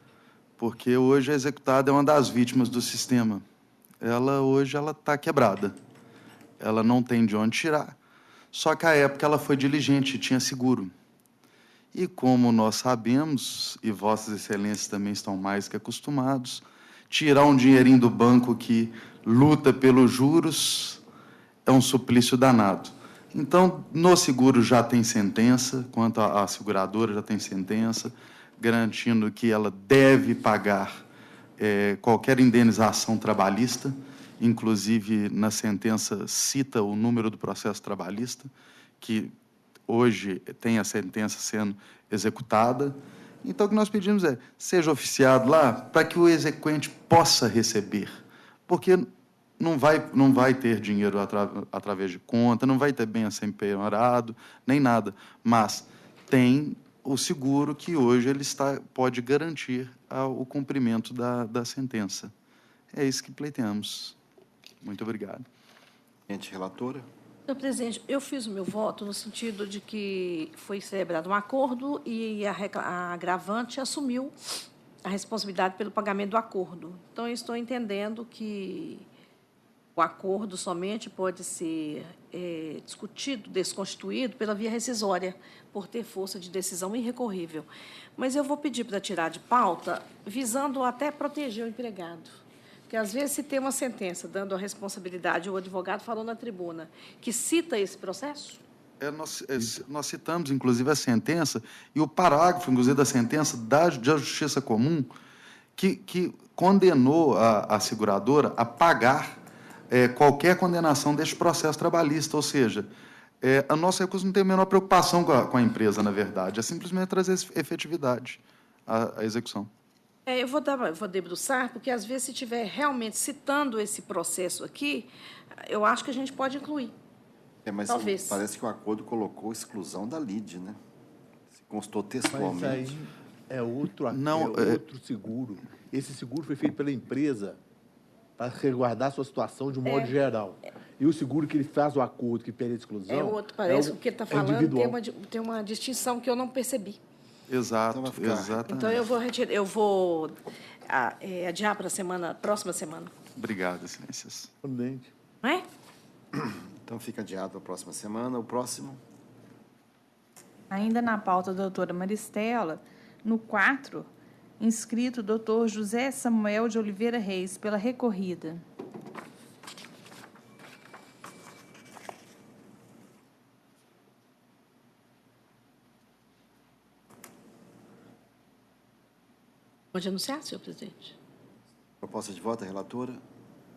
porque hoje a executada é uma das vítimas do sistema. Hoje ela está quebrada, ela não tem de onde tirar. Só que, à época, ela foi diligente, tinha seguro. E, como nós sabemos, e vossas excelências também estão mais que acostumados, tirar um dinheirinho do banco que luta pelos juros é um suplício danado. Então, no seguro já tem sentença, quanto à seguradora já tem sentença, garantindo que ela deve pagar qualquer indenização trabalhista. Inclusive, na sentença, cita o número do processo trabalhista, que hoje tem a sentença sendo executada. Então, o que nós pedimos seja oficiado lá para que o exequente possa receber, porque não vai ter dinheiro através de conta, não vai ter bem a ser penhorado, nem nada, mas tem o seguro que hoje ele pode garantir o cumprimento da sentença. É isso que pleiteamos. Muito obrigado.
Gente relatora.
Senhor presidente, eu fiz o meu voto no sentido de que foi celebrado um acordo e a agravante assumiu a responsabilidade pelo pagamento do acordo. Então, eu estou entendendo que o acordo somente pode ser discutido, desconstituído pela via rescisória, por ter força de decisão irrecorrível. Mas eu vou pedir para tirar de pauta, visando até proteger o empregado. Porque, às vezes, se tem uma sentença dando a responsabilidade, o advogado falou na tribuna, que cita esse processo?
Nós citamos, inclusive, a sentença e o parágrafo, inclusive, da sentença da Justiça Comum, que condenou a seguradora a pagar qualquer condenação deste processo trabalhista, ou seja, a nossa recurso não tem a menor preocupação com a empresa, na verdade, é simplesmente trazer efetividade à execução.
Eu vou debruçar, porque, às vezes, se estiver realmente citando esse processo aqui, eu acho que a gente pode incluir.
Mas
talvez.
Parece que o acordo colocou exclusão da lide, né? Se constou textualmente.
Mas aí é outro seguro. Esse seguro foi feito pela empresa para resguardar a sua situação de um modo geral. E o seguro que ele faz o acordo, que pede a exclusão...
Parece que o que ele está falando tem uma distinção que eu não percebi.
Exato, exatamente.
Então, eu vou adiar para a próxima semana.
Obrigado, excelências.
Não
é?
Então, fica adiado para a próxima semana. O próximo?
Ainda na pauta da doutora Maristela, no 4, inscrito doutor José Samuel de Oliveira Reis, pela recorrida.
Pode anunciar, senhor presidente.
Proposta de voto, relatora.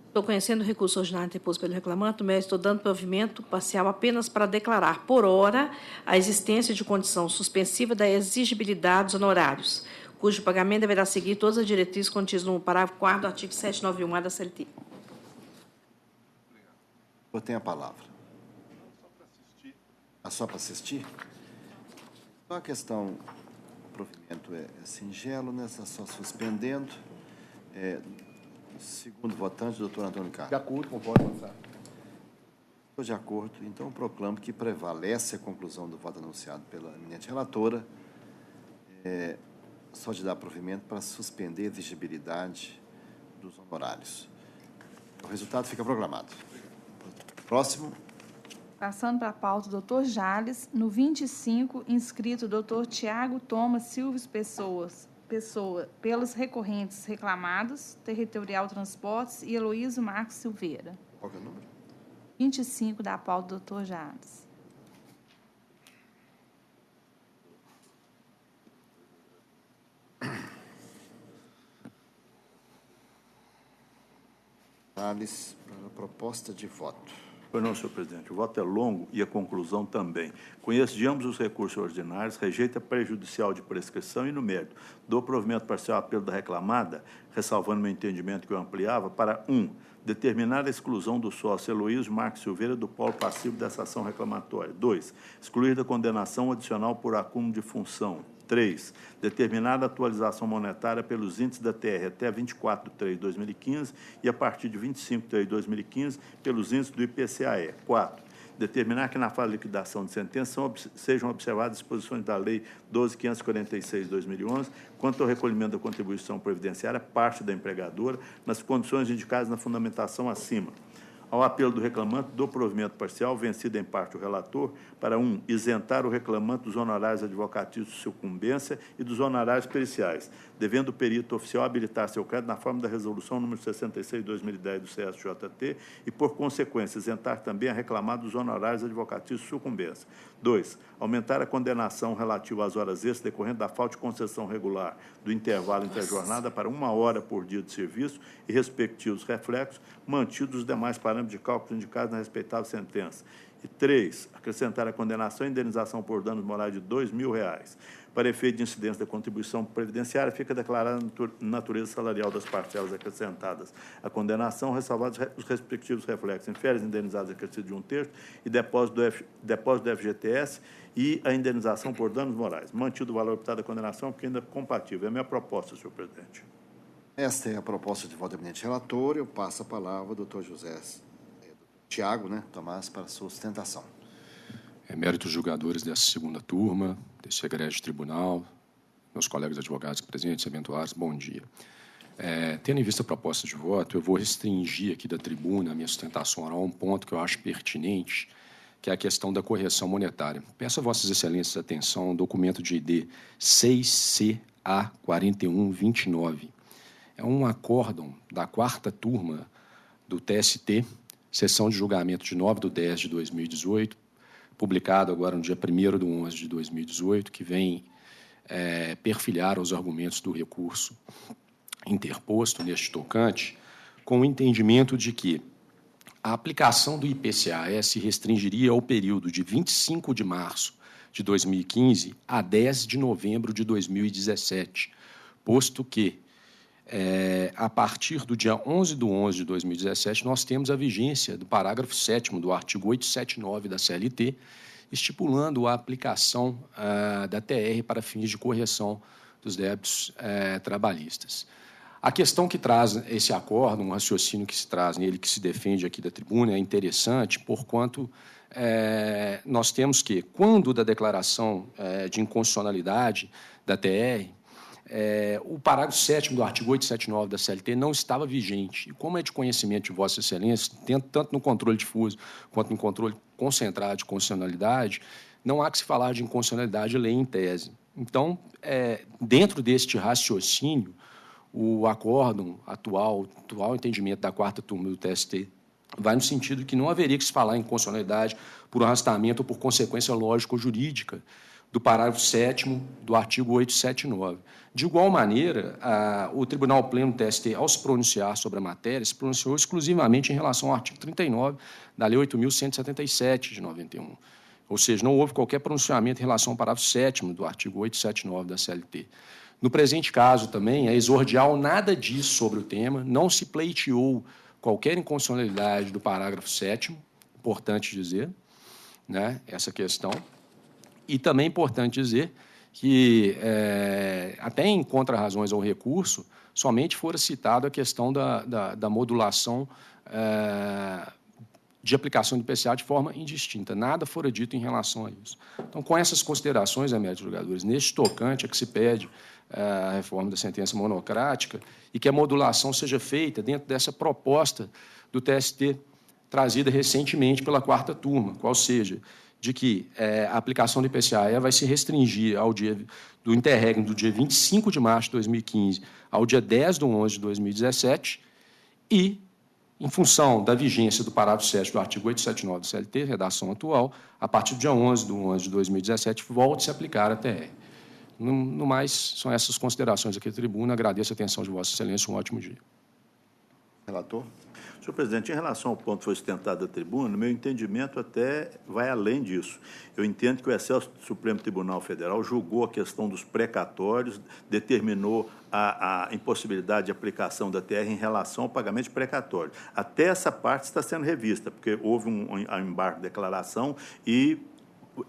Estou conhecendo o recurso ordinário interposto pelo reclamante, mas estou dando provimento parcial apenas para declarar, por hora, a existência de condição suspensiva da exigibilidade dos honorários, cujo pagamento deverá seguir todas as diretrizes contidas no parágrafo 4º do artigo 791A da CLT.
Eu tenho a palavra. Só para assistir? Só a questão, o provimento é singelo, né? Só suspendendo. Segundo votante, doutor Antônio Carlos.
De acordo, concordo, avançar.
Estou de acordo. Então, proclamo que prevalece a conclusão do voto anunciado pela eminente relatora, só de dar provimento para suspender a exigibilidade dos honorários. O resultado fica proclamado. Próximo.
Passando para a pauta, doutor Jales, no 25, inscrito doutor Tiago Thomas Silves Pessoa, pelos recorrentes reclamados, Territorial Transportes e Heloísio Marcos Silveira.
Qual que é o número?
25 da pauta, doutor Jales.
Jales, para a proposta de voto.
Pois não, senhor presidente. O voto é longo e a conclusão também. Conheço de ambos os recursos ordinários, rejeita prejudicial de prescrição e, no mérito, dou provimento parcial ao apelo da reclamada, ressalvando meu entendimento que eu ampliava, para 1. Determinar a exclusão do sócio Heloísio Marcos Silveira do polo passivo dessa ação reclamatória. 2. Excluir da condenação adicional por acúmulo de função. 3. Determinar a atualização monetária pelos índices da TR até 24 de 3 de 2015 e, a partir de 25 de 3 de 2015, pelos índices do IPCAE. 4. Determinar que, na fase de liquidação de sentença, sejam observadas disposições da Lei 12.546 de 2011, quanto ao recolhimento da contribuição previdenciária, parte da empregadora, nas condições indicadas na fundamentação acima. Ao apelo do reclamante, dou provimento parcial, vencido em parte o relator, para 1. Isentar o reclamante dos honorários advocatícios de sucumbência e dos honorários periciais, devendo o perito oficial habilitar seu crédito na forma da resolução número 66 de 2010 do CSJT e, por consequência, isentar também a reclamada dos honorários advocatícios de sucumbência. 2. Aumentar a condenação relativa às horas extras decorrente da falta de concessão regular do intervalo entre a jornada para 1 hora por dia de serviço e respectivos reflexos, mantidos os demais parâmetros de cálculo indicados na respeitável sentença. E 3. Acrescentar a condenação e indenização por danos morais de R$ 2.000. Para efeito de incidência da contribuição previdenciária, fica declarada a natureza salarial das parcelas acrescentadas à condenação, ressalvados os respectivos reflexos em férias indenizadas acrescidas de 1/3 e depósito do FGTS e a indenização por danos morais. Mantido o valor optado da condenação, porque ainda é compatível. É a minha proposta, senhor presidente.
Esta é a proposta de voto do eminente relator. Eu passo a palavra ao doutor Tiago, Tomás, para sustentação.
Eméritos julgadores dessa segunda turma, desse egrégio tribunal, meus colegas advogados presentes, eventuais, bom dia. Tendo em vista a proposta de voto, eu vou restringir aqui da tribuna a minha sustentação oral a um ponto que eu acho pertinente, que é a questão da correção monetária. Peço a vossas excelências atenção ao documento de ID 6CA4129. É um acórdão da 4ª turma do TST, sessão de julgamento de 9/10/2018, publicado agora no dia 1º/11/2018, que vem perfilhar os argumentos do recurso interposto neste tocante, com o entendimento de que a aplicação do IPCAE se restringiria ao período de 25 de março de 2015 a 10 de novembro de 2017, posto que, a partir do dia 11/11/2017, nós temos a vigência do parágrafo 7º do artigo 879 da CLT, estipulando a aplicação da TR para fins de correção dos débitos trabalhistas. A questão que traz esse acordo, um raciocínio que se traz nele, que se defende aqui da tribuna, é interessante, porquanto nós temos que, quando da declaração de inconstitucionalidade da TR, o parágrafo 7º do artigo 879 da CLT não estava vigente. E como é de conhecimento de Vossa Excelência, tanto no controle difuso quanto no controle concentrado de constitucionalidade, não há que se falar de inconstitucionalidade de lei em tese. Então, dentro deste raciocínio, o acórdão atual entendimento da 4ª turma do TST vai no sentido que não haveria que se falar em inconstitucionalidade por arrastamento ou por consequência lógico-jurídica do parágrafo 7º do artigo 879. De igual maneira, o Tribunal Pleno do TST, ao se pronunciar sobre a matéria, se pronunciou exclusivamente em relação ao artigo 39 da Lei 8.177, de 91. Ou seja, não houve qualquer pronunciamento em relação ao parágrafo 7º do artigo 879 da CLT. No presente caso, também, é exordial nada disso sobre o tema, não se pleiteou qualquer inconstitucionalidade do parágrafo 7º, importante dizer, né, essa questão. E também é importante dizer que, até em contra-razões ao recurso, somente fora citada a questão da modulação de aplicação do IPCA de forma indistinta. Nada fora dito em relação a isso. Então, com essas considerações, eméritos julgadores, neste tocante é que se pede a reforma da sentença monocrática e que a modulação seja feita dentro dessa proposta do TST trazida recentemente pela 4ª turma, qual seja, de que a aplicação do IPCA vai se restringir ao dia do interregno do dia 25 de março de 2015 ao dia 10/11 de 2017 e, em função da vigência do parágrafo 7 do artigo 879 do CLT, redação atual, a partir do dia 11/11 de 2017, volte-se a aplicar a TR. No mais, são essas considerações aqui da tribuna. Agradeço a atenção de Vossa Excelência. Um ótimo dia.
Relator.
Senhor presidente, em relação ao ponto que foi sustentado da tribuna, meu entendimento até vai além disso. Eu entendo que o Excelso Supremo Tribunal Federal julgou a questão dos precatórios, determinou a impossibilidade de aplicação da TR em relação ao pagamento de precatório. Até essa parte está sendo revista, porque houve um embargo de declaração e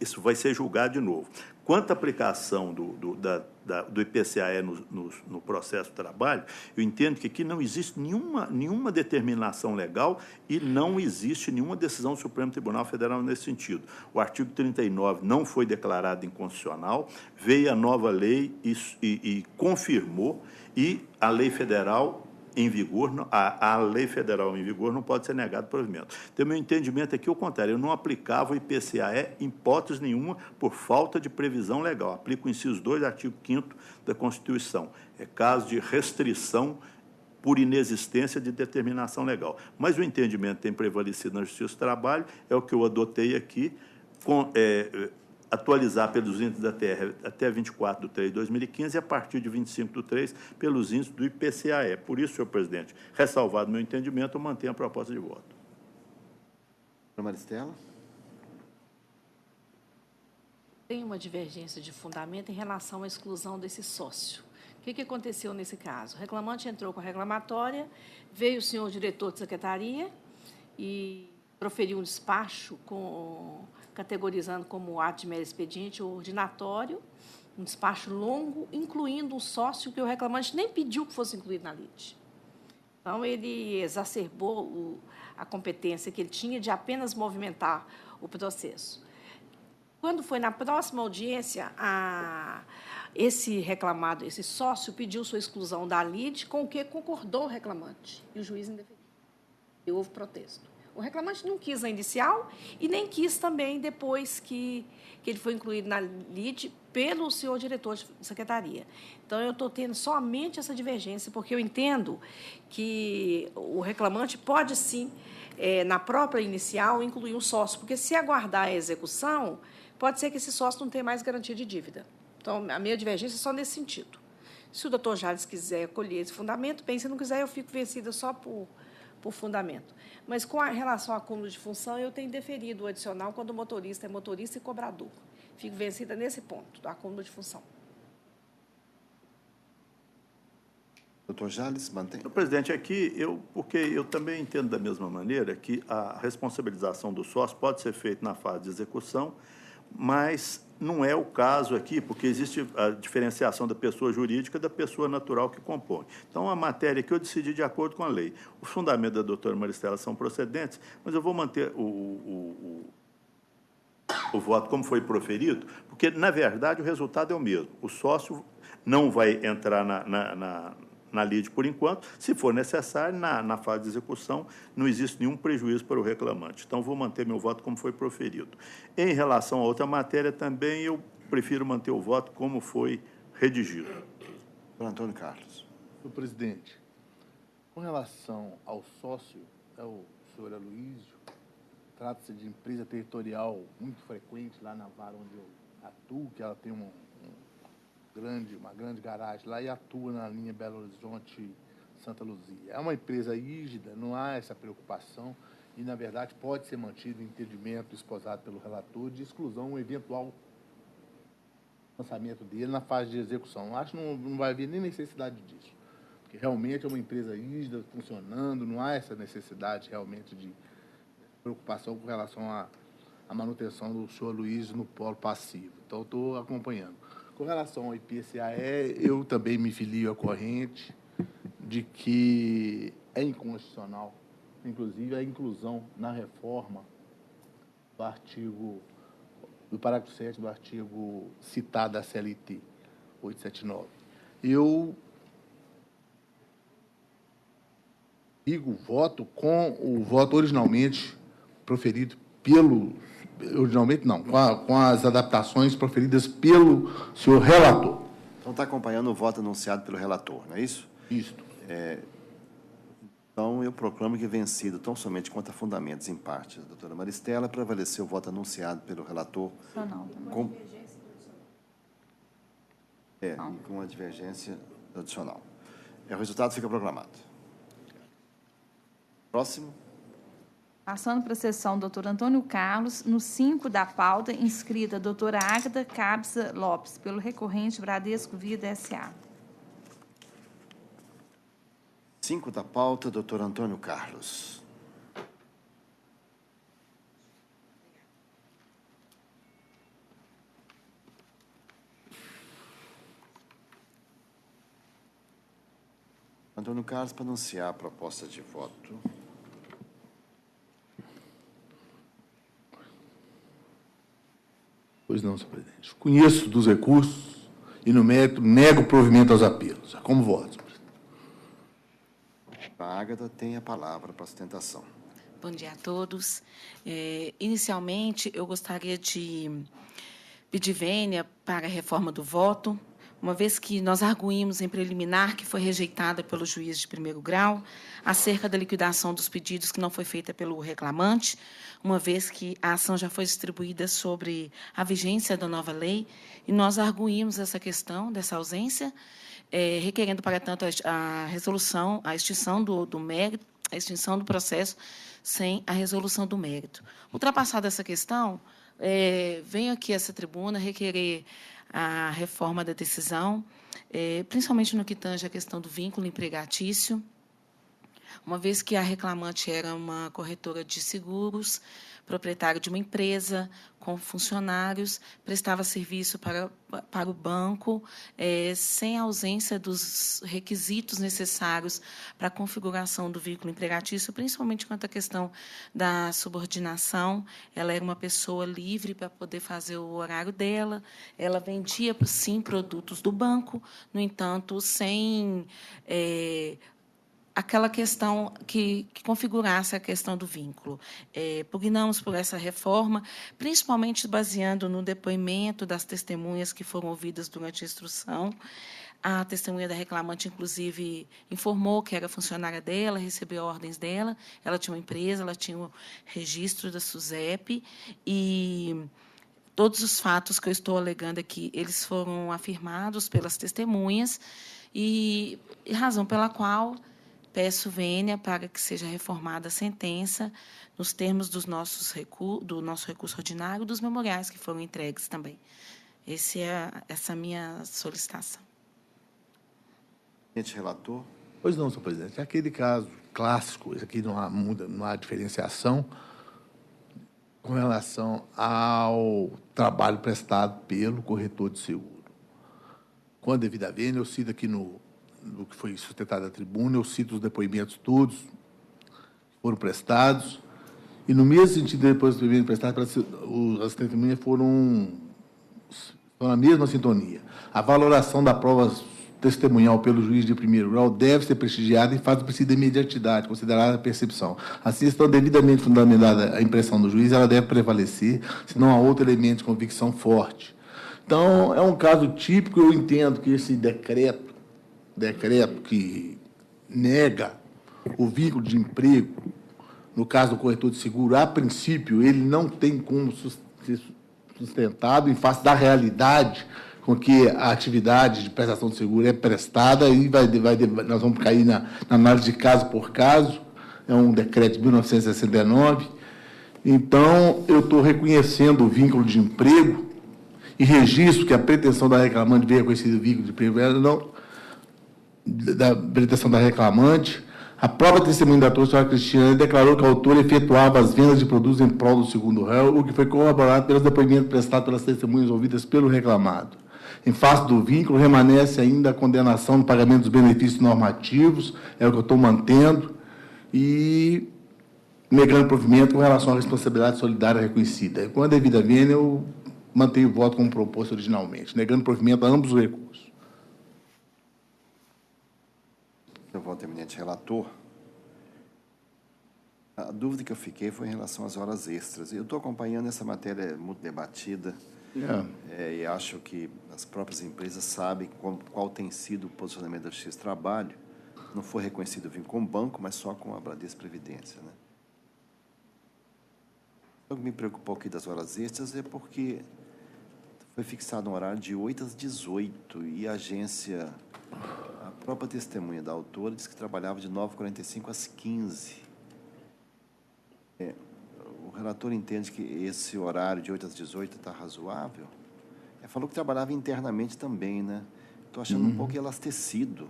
isso vai ser julgado de novo. Quanto à aplicação do IPCAE no processo de trabalho, eu entendo que aqui não existe nenhuma determinação legal e não existe nenhuma decisão do Supremo Tribunal Federal nesse sentido. O artigo 39 não foi declarado inconstitucional, veio a nova lei e confirmou, e a lei federal em vigor, a lei federal em vigor não pode ser negado provimento. Então, meu entendimento aqui é o contrário, eu não aplicava o IPCAE em hipótese nenhuma por falta de previsão legal. Aplico o inciso 2 do artigo 5º da Constituição. É caso de restrição por inexistência de determinação legal. Mas o entendimento que tem prevalecido na Justiça do Trabalho é o que eu adotei aqui, atualizar pelos índices da TR até 24/3/2015 e, a partir de 25/3, pelos índices do IPCAE. Por isso, senhor presidente, ressalvado meu entendimento, eu mantenho a proposta de voto.
Maristela.
Tem uma divergência de fundamento em relação à exclusão desse sócio. O que aconteceu nesse caso? O reclamante entrou com a reclamatória, veio o senhor diretor de secretaria e proferiu um despacho categorizando como ato de mero expediente ou ordinatório, um despacho longo, incluindo um sócio que o reclamante nem pediu que fosse incluído na lide. Então, ele exacerbou a competência que ele tinha de apenas movimentar o processo. Quando foi na próxima audiência, esse sócio pediu sua exclusão da lide, com o que concordou o reclamante, e o juiz indeferiu. E houve protesto. O reclamante não quis na inicial e nem quis também depois que ele foi incluído na lide pelo senhor diretor de secretaria. Então, eu estou tendo somente essa divergência, porque eu entendo que o reclamante pode, sim, na própria inicial, incluir um sócio, porque se aguardar a execução, pode ser que esse sócio não tenha mais garantia de dívida. Então, a minha divergência é só nesse sentido. Se o doutor Jales quiser acolher esse fundamento, bem, se não quiser, eu fico vencida só por fundamento. Mas, com relação ao acúmulo de função, eu tenho deferido o adicional quando o motorista é motorista e cobrador. Fico vencida nesse ponto, do acúmulo de função.
Doutor Jales, mantém.
Presidente, aqui, porque eu também entendo da mesma maneira que a responsabilização do sócio pode ser feita na fase de execução, mas não é o caso aqui, porque existe a diferenciação da pessoa jurídica da pessoa natural que compõe. Então, a matéria que eu decidi de acordo com a lei. Os fundamentos da doutora Maristela são procedentes, mas eu vou manter o voto como foi proferido, porque, na verdade, o resultado é o mesmo. O sócio não vai entrar na lide por enquanto. Se for necessário, na fase de execução, não existe nenhum prejuízo para o reclamante. Então, vou manter meu voto como foi proferido. Em relação a outra matéria, também eu prefiro manter o voto como foi redigido.
Doutor Antônio Carlos.
Senhor presidente, com relação ao sócio, o senhor Aloísio, trata-se de empresa territorial muito frequente lá na vara onde eu atuo, que ela tem uma grande garagem lá e atua na linha Belo Horizonte-Santa Luzia. É uma empresa rígida, não há essa preocupação e, na verdade, pode ser mantido o entendimento esposado pelo relator de exclusão, um eventual lançamento dele na fase de execução. Acho que não vai haver nem necessidade disso, porque realmente é uma empresa rígida, funcionando, não há essa necessidade realmente de preocupação com relação à manutenção do senhor Luiz no polo passivo. Então, estou acompanhando. Com relação ao IPCAE, eu também me filio à corrente de que é inconstitucional, inclusive, a inclusão na reforma do parágrafo 7 do artigo citado da CLT 879. Eu digo voto com o voto originalmente proferido com as adaptações proferidas pelo senhor relator.
Então, está acompanhando o voto anunciado pelo relator, não é isso?
Isso.
Então, eu proclamo que vencido, tão somente quanto a fundamentos em parte, a doutora Maristela, prevaleceu o voto anunciado pelo relator. Com a divergência adicional. O resultado fica proclamado. Próximo.
Passando para a sessão, doutor Antônio Carlos, no 5 da pauta, inscrita a doutora Águeda Cabza Lopes, pelo recorrente Bradesco Vida S.A.
5 da pauta, doutor Antônio Carlos. Antônio Carlos, para anunciar a proposta de voto.
Pois não, senhor presidente. Conheço dos recursos e, no mérito, nego o provimento aos apelos. Como voto, senhor presidente.
A Águeda tem a palavra para a sustentação.
Bom dia a todos. Inicialmente, eu gostaria de pedir vênia para a reforma do voto, uma vez que nós arguímos em preliminar que foi rejeitada pelo juiz de primeiro grau, acerca da liquidação dos pedidos que não foi feita pelo reclamante, uma vez que a ação já foi distribuída sobre a vigência da nova lei, e nós arguímos essa questão dessa ausência, requerendo, para tanto, a resolução, a extinção do mérito, a extinção do processo sem a resolução do mérito. Ultrapassada essa questão, venho aqui a essa tribuna requerer a reforma da decisão, principalmente no que tange a questão do vínculo empregatício, uma vez que a reclamante era uma corretora de seguros, proprietária de uma empresa, com funcionários, prestava serviço para o banco, sem ausência dos requisitos necessários para a configuração do vínculo empregatício, principalmente quanto à questão da subordinação. Ela era uma pessoa livre para poder fazer o horário dela, ela vendia, sim, produtos do banco, no entanto, sem aquela questão que configurasse a questão do vínculo. Pugnamos por essa reforma, principalmente baseando no depoimento das testemunhas que foram ouvidas durante a instrução. A testemunha da reclamante, inclusive, informou que era funcionária dela, recebeu ordens dela, ela tinha uma empresa, ela tinha o registro da SUSEP, e todos os fatos que eu estou alegando aqui, eles foram afirmados pelas testemunhas, e razão pela qual peço vênia para que seja reformada a sentença nos termos do nosso recurso ordinário, dos memoriais que foram entregues também. Essa minha solicitação.
Relator.
Pois não, senhor presidente. É aquele caso clássico, esse aqui não há diferenciação com relação ao trabalho prestado pelo corretor de seguro. Com a devida vênia, eu cito aqui no que foi sustentado na tribuna, eu cito os depoimentos todos que foram prestados E, no mesmo sentido, depois do depoimento prestado, as testemunhas foram na mesma sintonia. A valoração da prova testemunhal pelo juiz de primeiro grau deve ser prestigiada em face do princípio da imediatidade, considerada a percepção. Assim, estando devidamente fundamentada a impressão do juiz, ela deve prevalecer, senão há outro elemento de convicção forte. Então, é um caso típico. Eu entendo que esse decreto que nega o vínculo de emprego, no caso do corretor de seguro, a princípio, ele não tem como ser sustentado em face da realidade com que a atividade de prestação de seguro é prestada, e nós vamos cair na análise de caso por caso. É um decreto de 1969. Então, eu estou reconhecendo o vínculo de emprego e registro que a pretensão da reclamante veio reconhecido o vínculo de emprego, da pretensão da reclamante. A própria testemunha da autora, a senhora Cristiane, declarou que a autora efetuava as vendas de produtos em prol do segundo réu, o que foi corroborado pelos depoimentos prestados pelas testemunhas ouvidas pelo reclamado. Em face do vínculo, remanesce ainda a condenação do pagamento dos benefícios normativos, é o que eu estou mantendo, e negando provimento com relação à responsabilidade solidária reconhecida. Com a devida vênia, eu mantenho o voto como proposto originalmente, negando provimento a ambos os recursos.
Eu voto, eminente relator. A dúvida que eu fiquei foi em relação às horas extras. Eu estou acompanhando essa matéria muito debatida, e acho que as próprias empresas sabem qual tem sido o posicionamento da Justiça do Trabalho. Não foi reconhecido o vínculo com o banco, mas só com a Bradesco Previdência, né? O que me preocupou aqui das horas extras é porque foi fixado um horário de 8 às 18 e a agência, a própria testemunha da autora, disse que trabalhava de 9h45 às 15h. O relator entende que esse horário de 8 às 18 está razoável? Falou que trabalhava internamente também, né? Estou achando um pouco elastecido.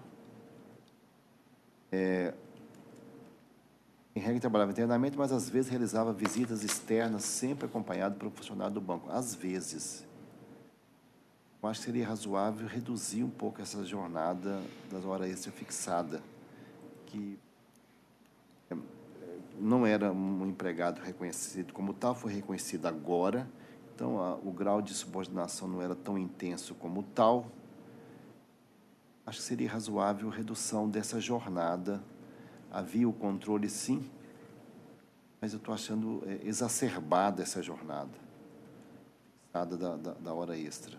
Em regra, trabalhava internamente, mas às vezes realizava visitas externas, sempre acompanhado por um funcionário do banco. Às vezes. Eu acho que seria razoável reduzir um pouco essa jornada das horas extras fixada, que não era um empregado reconhecido como tal, foi reconhecido agora, então o grau de subordinação não era tão intenso como tal. Acho que seria razoável a redução dessa jornada. Havia o controle, sim, mas eu estou achando exacerbada essa jornada da hora extra.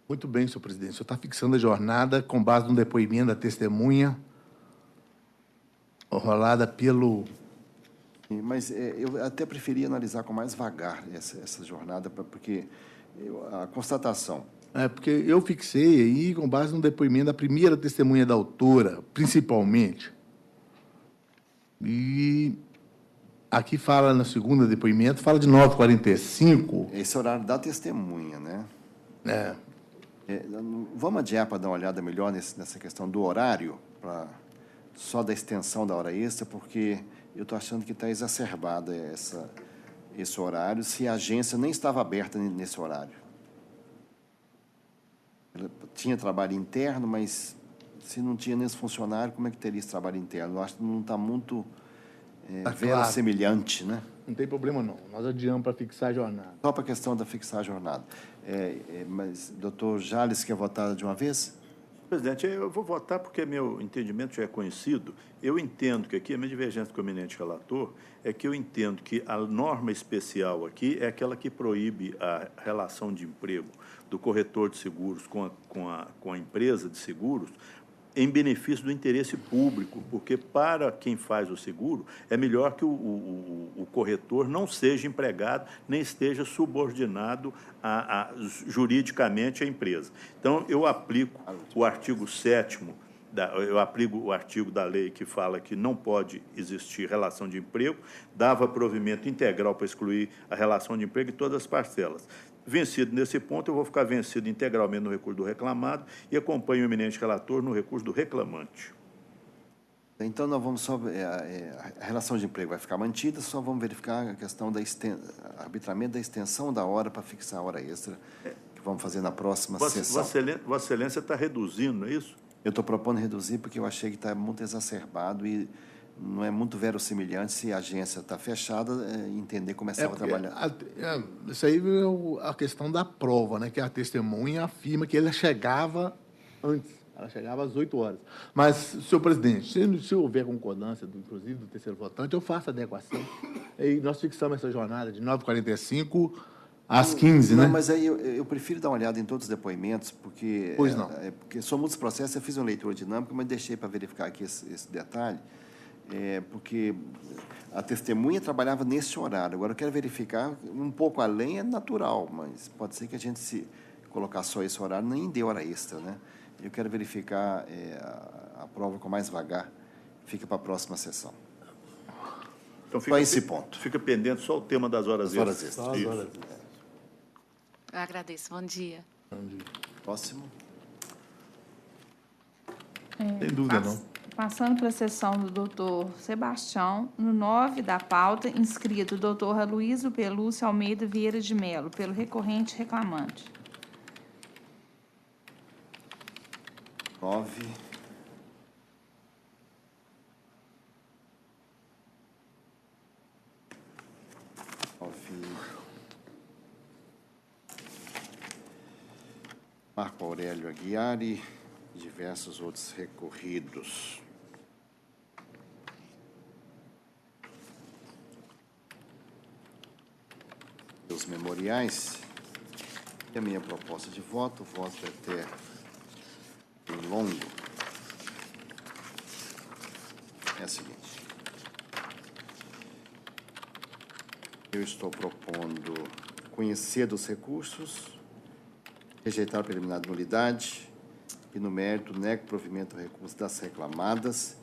Muito bem, senhor presidente. O senhor está fixando a jornada com base no depoimento da testemunha rolada pelo...
Mas eu até preferia analisar com mais vagar essa jornada, porque a constatação...
porque eu fixei aí com base no depoimento da primeira testemunha da autora, principalmente. E aqui fala, no segundo depoimento, fala de 9h45.
Esse horário da testemunha, né? Vamos adiar para dar uma olhada melhor nessa questão do horário, só da extensão da hora extra, porque eu estou achando que está exacerbada esse horário, se a agência nem estava aberta nesse horário. Ela tinha trabalho interno, mas se não tinha nesse funcionário, como é que teria esse trabalho interno? Eu acho que não está muito verossemelhante, né?
Não tem problema, não. Nós adiamos para fixar a jornada.
Só para a questão da fixar a jornada. Mas, doutor Jales, quer votar de uma vez?
Presidente, eu vou votar porque meu entendimento já é conhecido. Eu entendo que aqui, a minha divergência com o eminente relator é que eu entendo que a norma especial aqui é aquela que proíbe a relação de emprego do corretor de seguros com a empresa de seguros em benefício do interesse público, porque para quem faz o seguro é melhor que o corretor não seja empregado nem esteja subordinado juridicamente à empresa. Então, eu aplico o artigo 7º, eu aplico o artigo da lei que fala que não pode existir relação de emprego, dava provimento integral para excluir a relação de emprego e todas as parcelas. Vencido nesse ponto, eu vou ficar vencido integralmente no recurso do reclamado e acompanho o eminente relator no recurso do reclamante.
Então, nós vamos só... a relação de emprego vai ficar mantida, só vamos verificar a questão do arbitramento da extensão da hora para fixar a hora extra, que vamos fazer na próxima sessão.
Vossa Excelência está reduzindo, não é isso?
Eu estou propondo reduzir porque eu achei que está muito exacerbado e não é muito verossimilhante se a agência está fechada, entender como estava trabalhando.
Isso aí é a questão da prova, né? Que a testemunha afirma que ele chegava antes, ela chegava às 8 horas. Mas, senhor presidente, se houver concordância, inclusive do terceiro votante, eu faço a adequação. E nós fixamos essa jornada de 9h45 às 15, né?
Mas aí eu prefiro dar uma olhada em todos os depoimentos, porque...
Pois não.
Porque são muitos processos, eu fiz uma leitura dinâmica, mas deixei para verificar aqui esse detalhe, porque a testemunha trabalhava nesse horário. Agora, eu quero verificar, um pouco além é natural, mas pode ser que a gente, se colocar só esse horário, nem dê hora extra, né? Eu quero verificar a prova com mais vagar, fica para a próxima sessão.
Então,
só esse ponto.
Fica pendente só o tema das horas extras.
Só as horas extras.
Eu agradeço. Bom dia.
Bom dia.
Próximo.
Sem dúvida, não.
Passando para a sessão do doutor Sebastião, no 9 da pauta, inscrito o doutor Aloysio Pelúcio Almeida Vieira de Melo, pelo recorrente reclamante.
9. Marco Aurélio Aguiar e diversos outros recorridos. Os memoriais. E a minha proposta de voto, o voto é até bem longo. É a seguinte. Eu estou propondo conhecer dos recursos, rejeitar a preliminar de nulidade e, no mérito, nego provimento do recurso das reclamadas.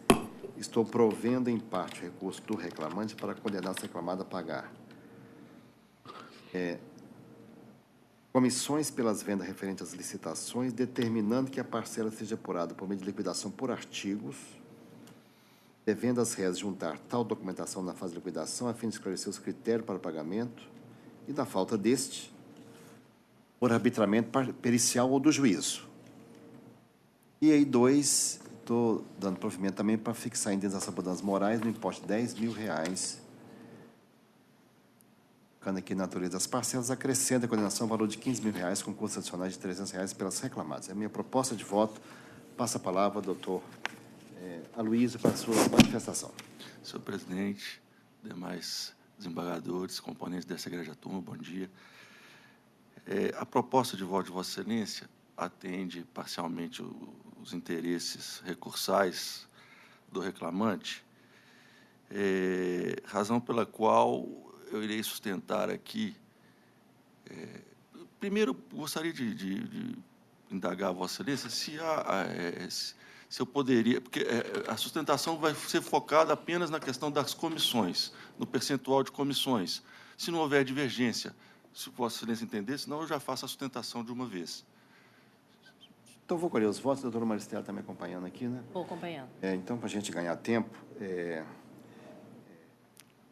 Estou provendo, em parte, o recurso do reclamante para condenar a reclamada a pagar. Comissões pelas vendas referentes às licitações, determinando que a parcela seja apurada por meio de liquidação por artigos, devendo as réis juntar tal documentação na fase de liquidação, a fim de esclarecer os critérios para o pagamento, e, na falta deste, por arbitramento pericial ou do juízo. E aí, 2, estou dando provimento também para fixar a indenização por danos morais no importe de R$10.000, ficando aqui na natureza das parcelas, acrescenta a condenação ao valor de R$15.000, com custos adicionais de R$300 pelas reclamadas. É a minha proposta de voto. Passa a palavra ao doutor Aloysio para a sua manifestação.
Senhor presidente, demais desembargadores, componentes dessa egregia turma, bom dia. A proposta de voto de Vossa Excelência atende parcialmente os interesses recursais do reclamante, razão pela qual eu irei sustentar aqui. Primeiro, gostaria de indagar a Vossa Excelência se eu poderia, porque a sustentação vai ser focada apenas na questão das comissões, no percentual de comissões. Se não houver divergência, se Vossa Excelência entender, senão eu já faço a sustentação de uma vez.
Então, vou colher os votos. A doutora Maristela está me acompanhando aqui, né?
Vou acompanhando.
Então, para a gente ganhar tempo,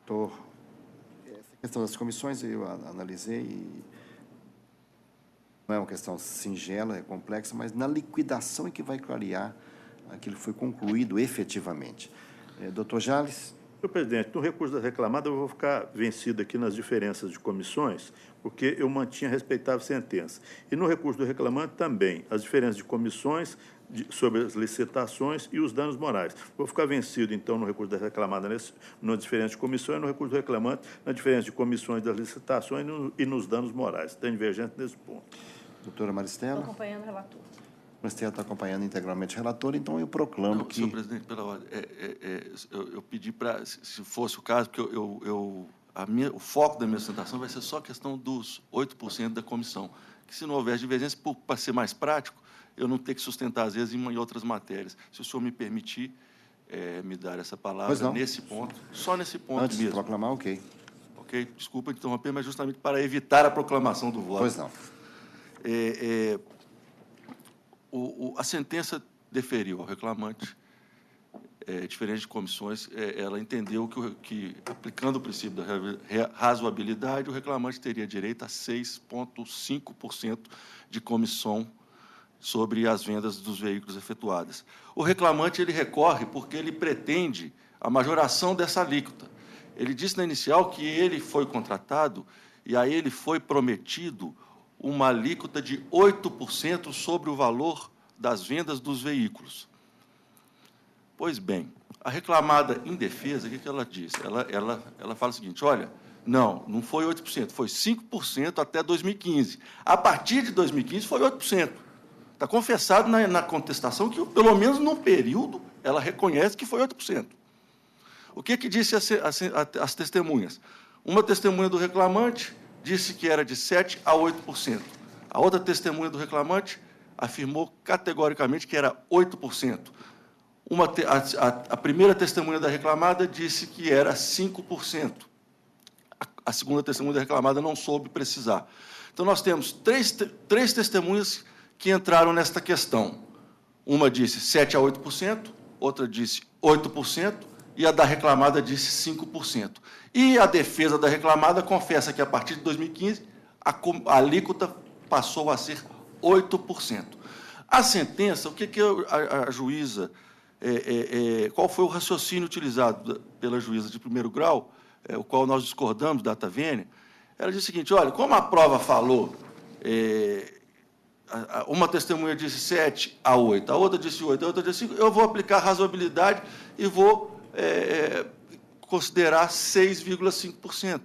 essa questão das comissões eu analisei e não é uma questão singela, é complexa, mas na liquidação é que vai clarear aquilo que foi concluído efetivamente. Doutor Jales?
Senhor presidente, no recurso da reclamada, eu vou ficar vencido aqui nas diferenças de comissões, porque eu mantinha a respeitável sentença. E no recurso do reclamante também, as diferenças de comissões sobre as licitações e os danos morais. Vou ficar vencido, então, no recurso da reclamada, na diferença de comissões, no recurso do reclamante, na diferença de comissões das licitações e nos danos morais. Tem divergência nesse ponto.
Doutora Maristela?
Estou acompanhando o relator.
Maristela está acompanhando integralmente o relator, então eu proclamo que...
Senhor presidente, pela ordem, eu pedi para, se fosse o caso, porque o foco da minha sustentação vai ser só a questão dos 8% da comissão, que se não houver divergência, para ser mais prático, eu não ter que sustentar, às vezes, em outras matérias. Se o senhor me permitir me dar essa palavra nesse ponto, só nesse ponto
antes
mesmo.
De proclamar, ok.
Ok, desculpa interromper, mas justamente para evitar a proclamação do voto.
Pois não.
A sentença deferiu ao reclamante, diferente de comissões, ela entendeu que, aplicando o princípio da razoabilidade, o reclamante teria direito a 6,5% de comissão sobre as vendas dos veículos efetuadas. O reclamante ele recorre porque ele pretende a majoração dessa alíquota. Ele disse na inicial que ele foi contratado e a ele foi prometido uma alíquota de 8% sobre o valor das vendas dos veículos. Pois bem, a reclamada em defesa, o que ela disse? Ela fala o seguinte, olha, não foi 8%, foi 5% até 2015. A partir de 2015 foi 8%. Está confessado na contestação que, pelo menos num período, ela reconhece que foi 8%. O que disse as testemunhas? Uma testemunha do reclamante disse que era de 7% a 8%. A outra testemunha do reclamante afirmou categoricamente que era 8%. A primeira testemunha da reclamada disse que era 5%. A segunda testemunha da reclamada não soube precisar. Então, nós temos três testemunhas que entraram nesta questão. Uma disse 7% a 8%, outra disse 8%, e a da reclamada disse 5%. E a defesa da reclamada confessa que, a partir de 2015, a alíquota passou a ser 8%. A sentença, o que a juíza... qual foi o raciocínio utilizado pela juíza de primeiro grau, o qual nós discordamos, data vênia? Ela disse o seguinte, olha, como a prova falou, uma testemunha disse 7% a 8%, a outra disse 8%, a outra disse 5%, eu vou aplicar a razoabilidade e vou considerar 6,5%.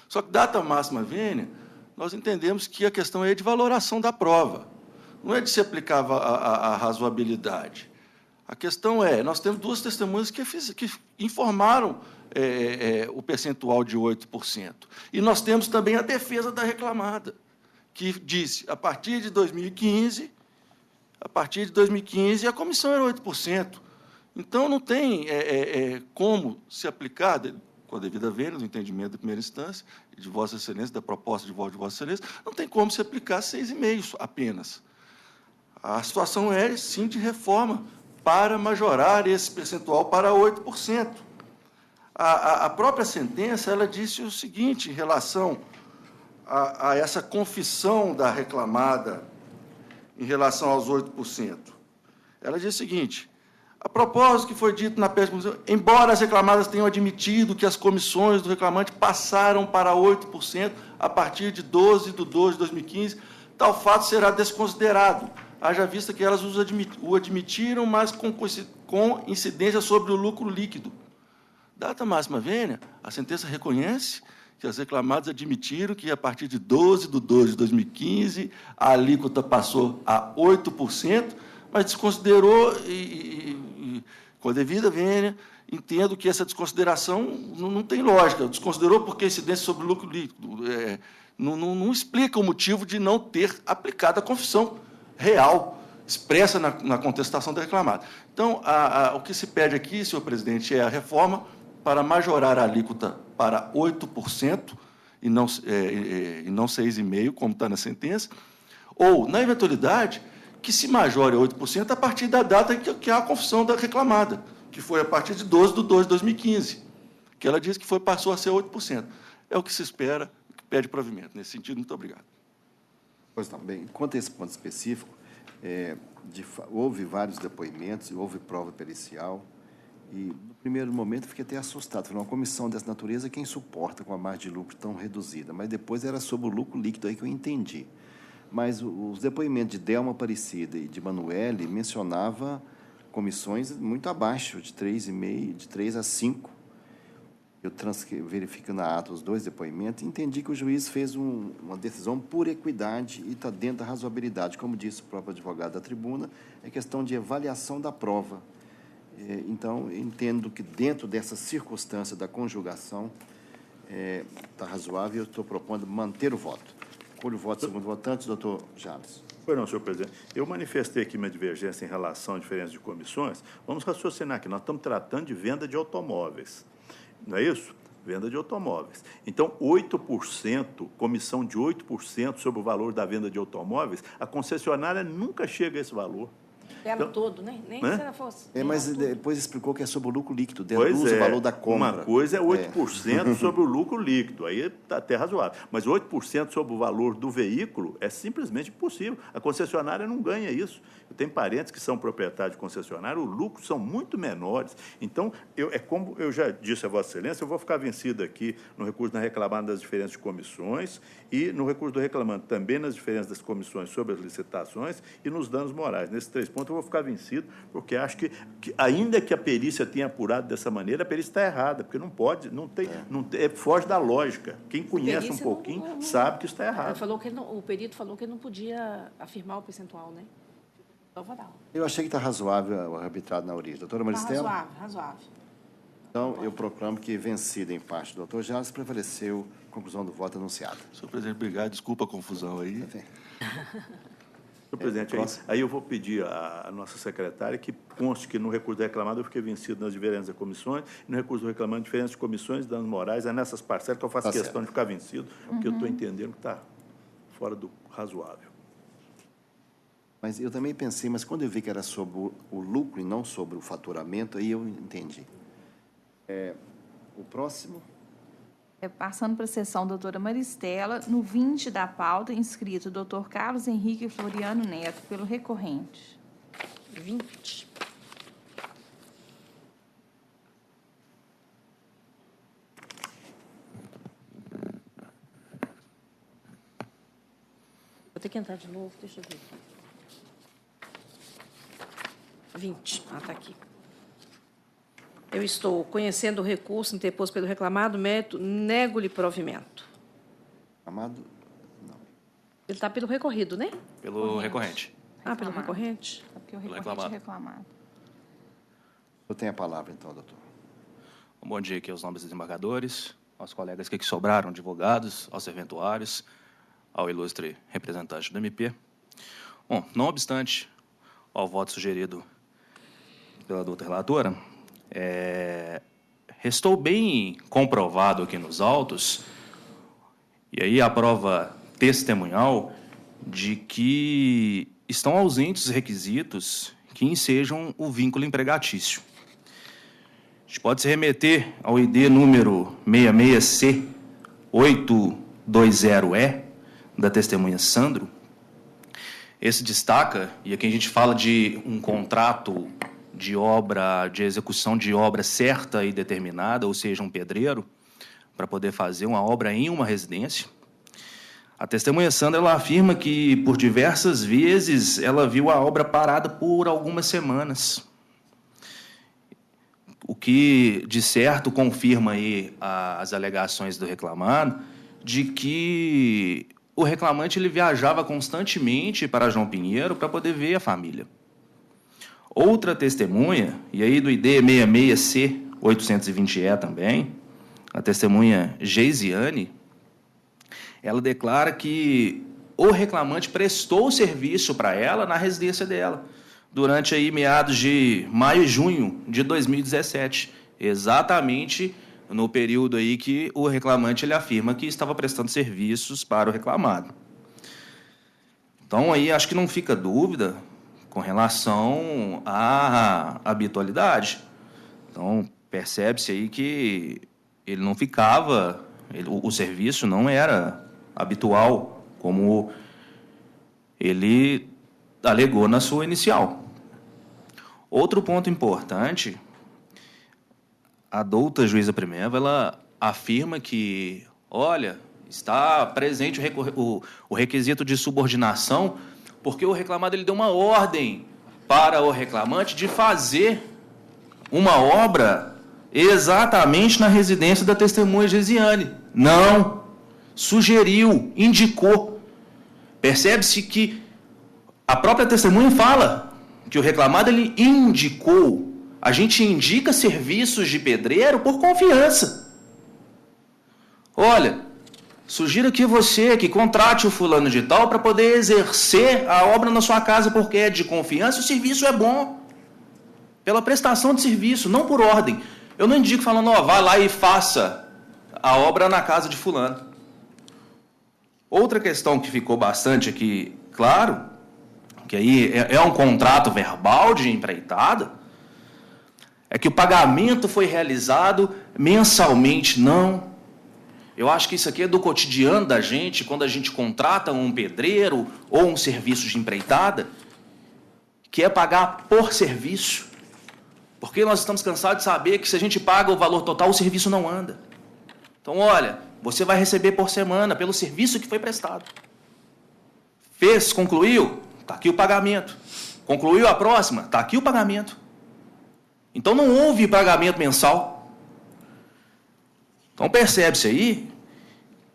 Só que, data máxima vênia, nós entendemos que a questão é de valoração da prova, não é de se aplicar a razoabilidade. A questão é, nós temos duas testemunhas que informaram o percentual de 8%. E nós temos também a defesa da reclamada, que disse, a partir de 2015, a comissão era 8%. Então, não tem como se aplicar, com a devida vênia, do entendimento da primeira instância, de Vossa Excelência, da proposta de voto de Vossa Excelência, não tem como se aplicar 6,5% apenas. A situação é, sim, de reforma, para majorar esse percentual para 8%. A própria sentença, ela disse o seguinte, em relação a essa confissão da reclamada, em relação aos 8%. Ela diz o seguinte, a propósito que foi dito na peça, embora as reclamadas tenham admitido que as comissões do reclamante passaram para 8% a partir de 12 de 2 de 2015, tal fato será desconsiderado, haja vista que elas o admitiram, mas com incidência sobre o lucro líquido. Data máxima vênia, a sentença reconhece que as reclamadas admitiram que, a partir de 12 de 2 de 2015, a alíquota passou a 8%, mas desconsiderou, com a devida vênia, entendo que essa desconsideração não tem lógica. Desconsiderou porque a incidência sobre o lucro líquido não explica o motivo de não ter aplicado a confissão real, expressa na contestação da reclamada. Então, o que se pede aqui, senhor presidente, é a reforma para majorar a alíquota para 8% e não 6,5%, como está na sentença, ou, na eventualidade, que se majore a 8% a partir da data que há a confissão da reclamada, que foi a partir de 12 de 2 de 2015, que ela diz que passou a ser 8%. É o que se espera, o que pede provimento. Nesse sentido, muito obrigado.
Pois não, bem, quanto a esse ponto específico, houve vários depoimentos, houve prova pericial, e, no primeiro momento, fiquei até assustado. Falei, uma comissão dessa natureza, quem suporta com a margem de lucro tão reduzida? Mas depois era sobre o lucro líquido aí que eu entendi. Mas os depoimentos de Delma Aparecida e de Manoeli mencionava comissões muito abaixo, de 3,5%, de 3% a 5%. Eu verifico na ata os dois depoimentos e entendi que o juiz fez uma decisão por equidade e está dentro da razoabilidade. Como disse o próprio advogado da tribuna, é questão de avaliação da prova. Então, entendo que dentro dessa circunstância da conjugação está razoável e eu estou propondo manter o voto. Por o voto do segundo votante, doutor Jales.
Pois não, senhor presidente. Eu manifestei aqui uma divergência em relação à diferença de comissões. Vamos raciocinar aqui. Nós estamos tratando de venda de automóveis. Não é isso? Venda de automóveis. Então, 8%, comissão de 8% sobre o valor da venda de automóveis, a concessionária nunca chega a esse valor.
Era todo, né? Nem se ela fosse.
Mas depois explicou que é sobre o lucro líquido, deduz o valor da compra.
Uma coisa é 8% sobre o lucro líquido, aí está até razoável. Mas 8% sobre o valor do veículo é simplesmente impossível. A concessionária não ganha isso. Eu tenho parentes que são proprietários de concessionária, os lucros são muito menores. Então, é como eu já disse a Vossa Excelência, eu vou ficar vencido aqui no recurso na reclamada das diferenças de comissões e no recurso do reclamante também nas diferenças das comissões sobre as licitações e nos danos morais. Nesses 3 pontos eu vou ficar vencido, porque acho que ainda que a perícia tenha apurado dessa maneira, a perícia está errada, porque não pode, foge da lógica. Quem conhece um pouquinho sabe que isso está errado.
O perito falou que ele não podia afirmar o percentual, né?
Eu achei que está razoável o arbitrado na origem. Doutora Maristela?
Razoável.
Então, eu proclamo que, vencido em parte do doutor Jales, prevaleceu a conclusão do voto anunciado.
Senhor presidente, obrigado. Desculpa a confusão aí. Senhor presidente, aí eu vou pedir à nossa secretária que conste que no recurso do reclamado eu fiquei vencido nas diferenças de comissões, e no recurso do reclamante, diferenças de comissões, danos morais, é nessas parcelas que eu faço questão de ficar vencido, porque eu estou entendendo que está fora do razoável.
Mas eu também pensei, mas quando eu vi que era sobre o lucro e não sobre o faturamento, aí eu entendi. O próximo?
Passando para a sessão, doutora Maristela, no 20 da pauta, inscrito doutor Carlos Henrique Floriano Neto, pelo recorrente.
20. Vou ter que entrar de novo, deixa eu ver. 20. Está aqui. Eu estou conhecendo o recurso interposto pelo reclamado, mérito, nego-lhe provimento.
Reclamado? Não.
Ele está pelo recorrido, né?
Pelo recorrente.
Pelo recorrente?
É porque o recorrente é reclamado.
Eu tenho a palavra, então, doutor.
Um bom dia aqui aos nobres desembargadores, aos colegas que sobraram, advogados, aos serventuários, ao ilustre representante do MP. Bom, não obstante ao voto sugerido pela doutora relatora, restou bem comprovado aqui nos autos, e aí a prova testemunhal, de que estão ausentes os requisitos que ensejam o vínculo empregatício. A gente pode se remeter ao ID número 66C820E, da testemunha Sandro. Esse destaca, e aqui a gente fala de um contrato de obra, de execução de obra certa e determinada, ou seja, um pedreiro, para poder fazer uma obra em uma residência. A testemunha Sandra, ela afirma que, por diversas vezes, ela viu a obra parada por algumas semanas. O que, de certo, confirma aí as alegações do reclamado, de que o reclamante ele viajava constantemente para João Pinheiro para poder ver a família. Outra testemunha, e aí do ID 66C820E também, a testemunha Geisiane, ela declara que o reclamante prestou serviço para ela na residência dela, durante aí meados de maio e junho de 2017, exatamente no período aí que o reclamante ele afirma que estava prestando serviços para o reclamado. Então, aí acho que não fica dúvida com relação à habitualidade. Então, percebe-se aí que ele não ficava, o serviço não era habitual, como ele alegou na sua inicial. Outro ponto importante, a douta juíza Primeva, ela afirma que, olha, está presente o requisito de subordinação, porque o reclamado ele deu uma ordem para o reclamante de fazer uma obra exatamente na residência da testemunha Geisiane. Não. Sugeriu, indicou. Percebe-se que a própria testemunha fala que o reclamado ele indicou. A gente indica serviços de pedreiro por confiança. Olha, sugiro que você que contrate o fulano de tal para poder exercer a obra na sua casa porque é de confiança, o serviço é bom. Pela prestação de serviço, não por ordem. Eu não indico falando, vai lá e faça a obra na casa de fulano. Outra questão que ficou bastante aqui, claro, que aí é um contrato verbal de empreitada, é que o pagamento foi realizado mensalmente. Não. Eu acho que isso aqui é do cotidiano da gente, quando a gente contrata um pedreiro ou um serviço de empreitada, que é pagar por serviço. Porque nós estamos cansados de saber que se a gente paga o valor total, o serviço não anda. Então, olha, você vai receber por semana pelo serviço que foi prestado. Fez, concluiu? Está aqui o pagamento. Concluiu a próxima? Está aqui o pagamento. Então, não houve pagamento mensal. Então, percebe-se aí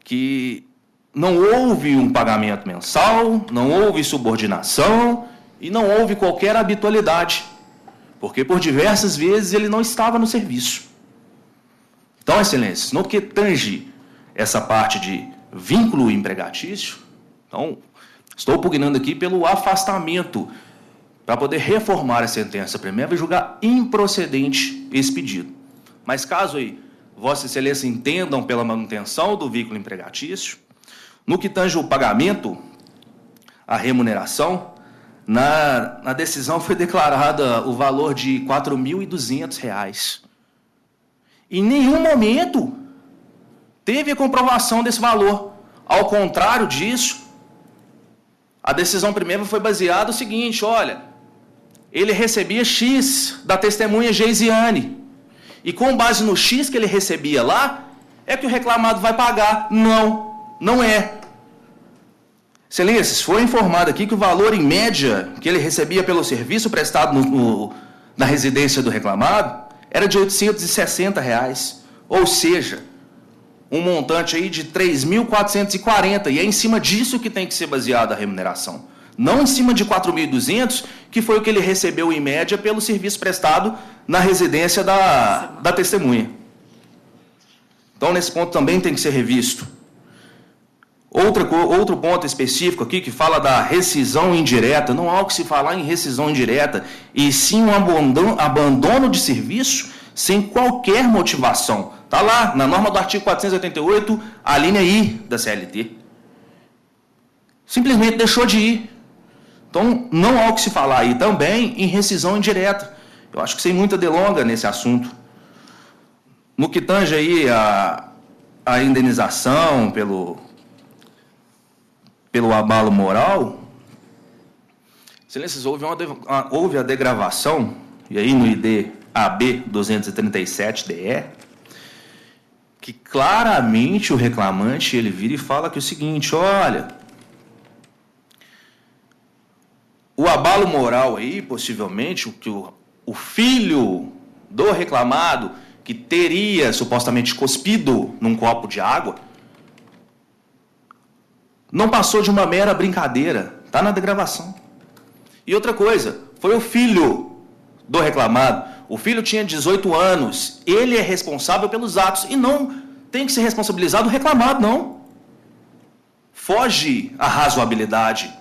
que não houve um pagamento mensal, não houve subordinação e não houve qualquer habitualidade, porque por diversas vezes ele não estava no serviço. Então, excelências, no que tange essa parte de vínculo empregatício, então, estou pugnando aqui pelo afastamento para poder reformar a sentença primeira e julgar improcedente esse pedido. Mas caso aí Vossa Excelência entendam pela manutenção do vínculo empregatício, no que tange o pagamento, a remuneração, na decisão foi declarada o valor de R$ 4.200. Em nenhum momento teve a comprovação desse valor. Ao contrário disso, a decisão primeira foi baseada no seguinte, olha, ele recebia X da testemunha Geisiane, e com base no X que ele recebia lá, é que o reclamado vai pagar. Não, não é. Excelências, foi informado aqui que o valor em média que ele recebia pelo serviço prestado na residência do reclamado era de R$ 860, ou seja, um montante aí de R$ 3.440, e é em cima disso que tem que ser baseada a remuneração. Não em cima de 4.200, que foi o que ele recebeu em média pelo serviço prestado na residência da testemunha. Então, nesse ponto também tem que ser revisto. Outro ponto específico aqui, que fala da rescisão indireta. Não há o que se falar em rescisão indireta, e sim um abandono de serviço sem qualquer motivação. Está lá, na norma do artigo 488, a linha I da CLT. Simplesmente deixou de ir. Então, não há o que se falar aí também em rescisão indireta. Eu acho que sem muita delonga nesse assunto. No que tange aí a indenização pelo abalo moral, excelências, houve a degravação, e aí no ID AB 237-DE, que claramente o reclamante ele vira e fala que é o seguinte, olha, o abalo moral aí, possivelmente, o filho do reclamado, que teria supostamente cuspido num copo de água, não passou de uma mera brincadeira. Está na degravação. E outra coisa, foi o filho do reclamado. O filho tinha 18 anos. Ele é responsável pelos atos. E não tem que ser responsabilizado o reclamado, não. Foge a razoabilidade,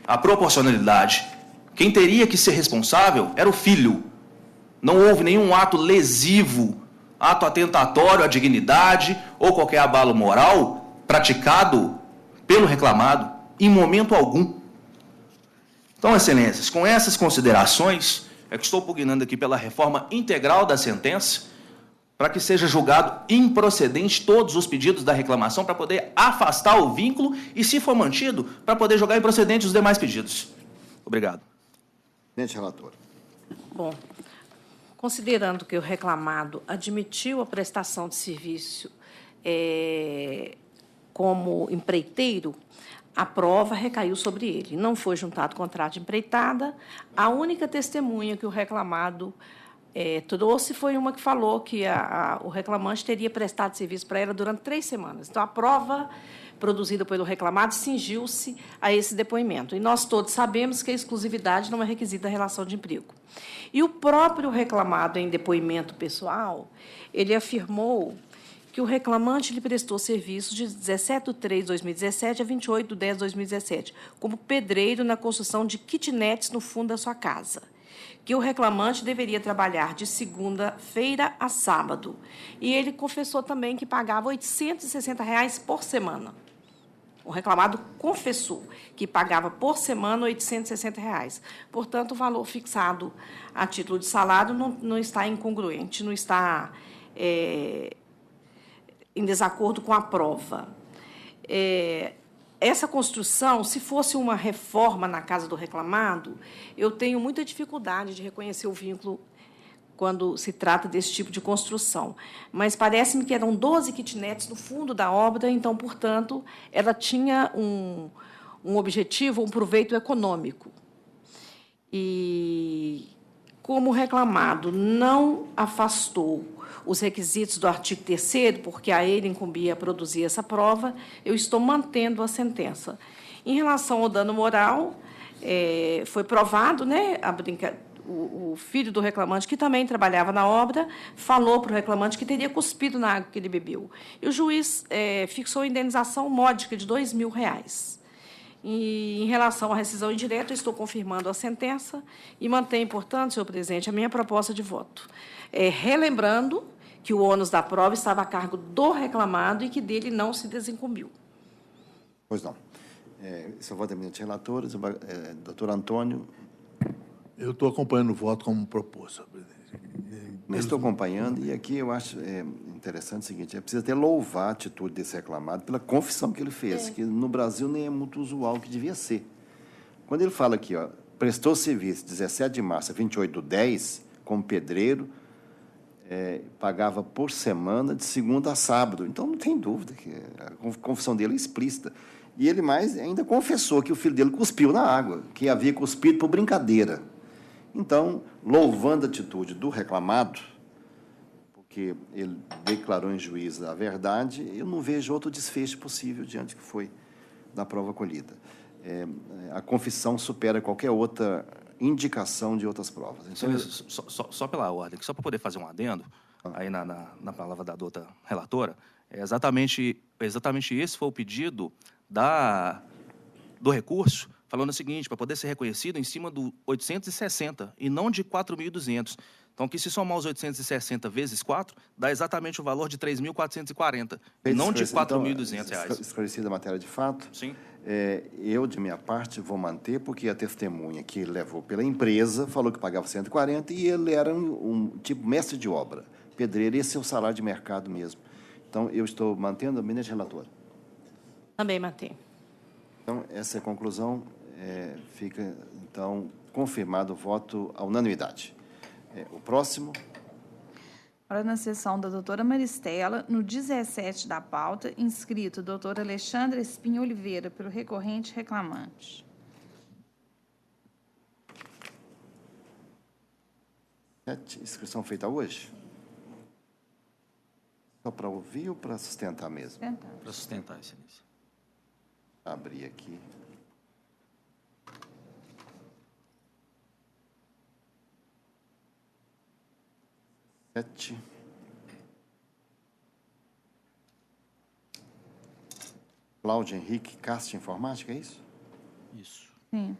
a proporcionalidade. Quem teria que ser responsável era o filho. Não houve nenhum ato lesivo, ato atentatório à dignidade ou qualquer abalo moral praticado pelo reclamado, em momento algum. Então, excelências, com essas considerações, é que estou pugnando aqui pela reforma integral da sentença, para que seja julgado improcedente todos os pedidos da reclamação, para poder afastar o vínculo e, se for mantido, para poder julgar improcedente os demais pedidos. Obrigado.
Presidente relator.
Bom, considerando que o reclamado admitiu a prestação de serviço como empreiteiro, a prova recaiu sobre ele. Não foi juntado contrato de empreitada. A única testemunha que o reclamado trouxe foi uma que falou que o reclamante teria prestado serviço para ela durante 3 semanas. Então, a prova produzida pelo reclamado cingiu-se a esse depoimento. E nós todos sabemos que a exclusividade não é requisito da relação de emprego. E o próprio reclamado, em depoimento pessoal, ele afirmou que o reclamante lhe prestou serviço de 17 de 3 de 2017 a 28 de 10 de 2017, como pedreiro na construção de kitnets no fundo da sua casa, que o reclamante deveria trabalhar de segunda-feira a sábado. E ele confessou também que pagava R$ 860 por semana. O reclamado confessou que pagava por semana R$ 860. Portanto, o valor fixado a título de salário não está incongruente, não está em desacordo com a prova. Essa construção, se fosse uma reforma na casa do reclamado, eu tenho muita dificuldade de reconhecer o vínculo quando se trata desse tipo de construção. Mas parece-me que eram 12 kitnets no fundo da obra, então, portanto, ela tinha um objetivo, um proveito econômico. E, como o reclamado não afastou os requisitos do artigo 3º, porque a ele incumbia produzir essa prova, eu estou mantendo a sentença. Em relação ao dano moral, foi provado, né, o filho do reclamante, que também trabalhava na obra, falou para o reclamante que teria cuspido na água que ele bebeu. E o juiz fixou a indenização módica de R$ 2.000. E, em relação à rescisão indireta, eu estou confirmando a sentença e mantenho, portanto, senhor presidente, a minha proposta de voto. Relembrando que o ônus da prova estava a cargo do reclamado e que dele não se desincumbiu.
Pois não. Seu voto é eminente relator, doutor Antônio.
Eu estou acompanhando o voto como proposto, presidente.
Estou acompanhando, e aqui eu acho interessante o seguinte: precisa até louvar a atitude desse reclamado pela confissão que ele fez, que no Brasil nem é muito usual, que devia ser. Quando ele fala aqui, prestou serviço 17 de março a 28/10, como pedreiro, pagava por semana de segunda a sábado. Então, não tem dúvida que a confissão dele é explícita. E ele ainda confessou que o filho dele cuspiu na água, que havia cuspido por brincadeira. Então, louvando a atitude do reclamado, porque ele declarou em juízo a verdade, eu não vejo outro desfecho possível diante do que foi da prova colhida. A confissão supera qualquer outra indicação de outras provas. Então,
só pela ordem, só para poder fazer um adendo, aí na palavra da doutora relatora, exatamente esse foi o pedido do recurso, falando o seguinte: para poder ser reconhecido em cima do 860 e não de 4.200. Então, que se somar os 860 vezes 4, dá exatamente o valor de 3.440, e não de 4.200 reais.
Esclarecida a matéria de fato.
Sim.
Eu, de minha parte, vou manter, porque a testemunha que ele levou pela empresa falou que pagava 140 e ele era um tipo mestre de obra, pedreiro. Esse é o salário de mercado mesmo. Então, eu estou mantendo a eminente relatora.
Também mantenho.
Então, essa é a conclusão. Fica, então, confirmado o voto à unanimidade. O próximo.
Agora, na sessão da doutora Maristela, no 17 da pauta, inscrito doutor Alexandre Espinho Oliveira, pelo recorrente reclamante.
Inscrição feita hoje? Só para ouvir ou para sustentar mesmo?
Para sustentar, excelência.
Abrir aqui. Cláudio Henrique Castro Informática, é isso?
Isso.
Sim.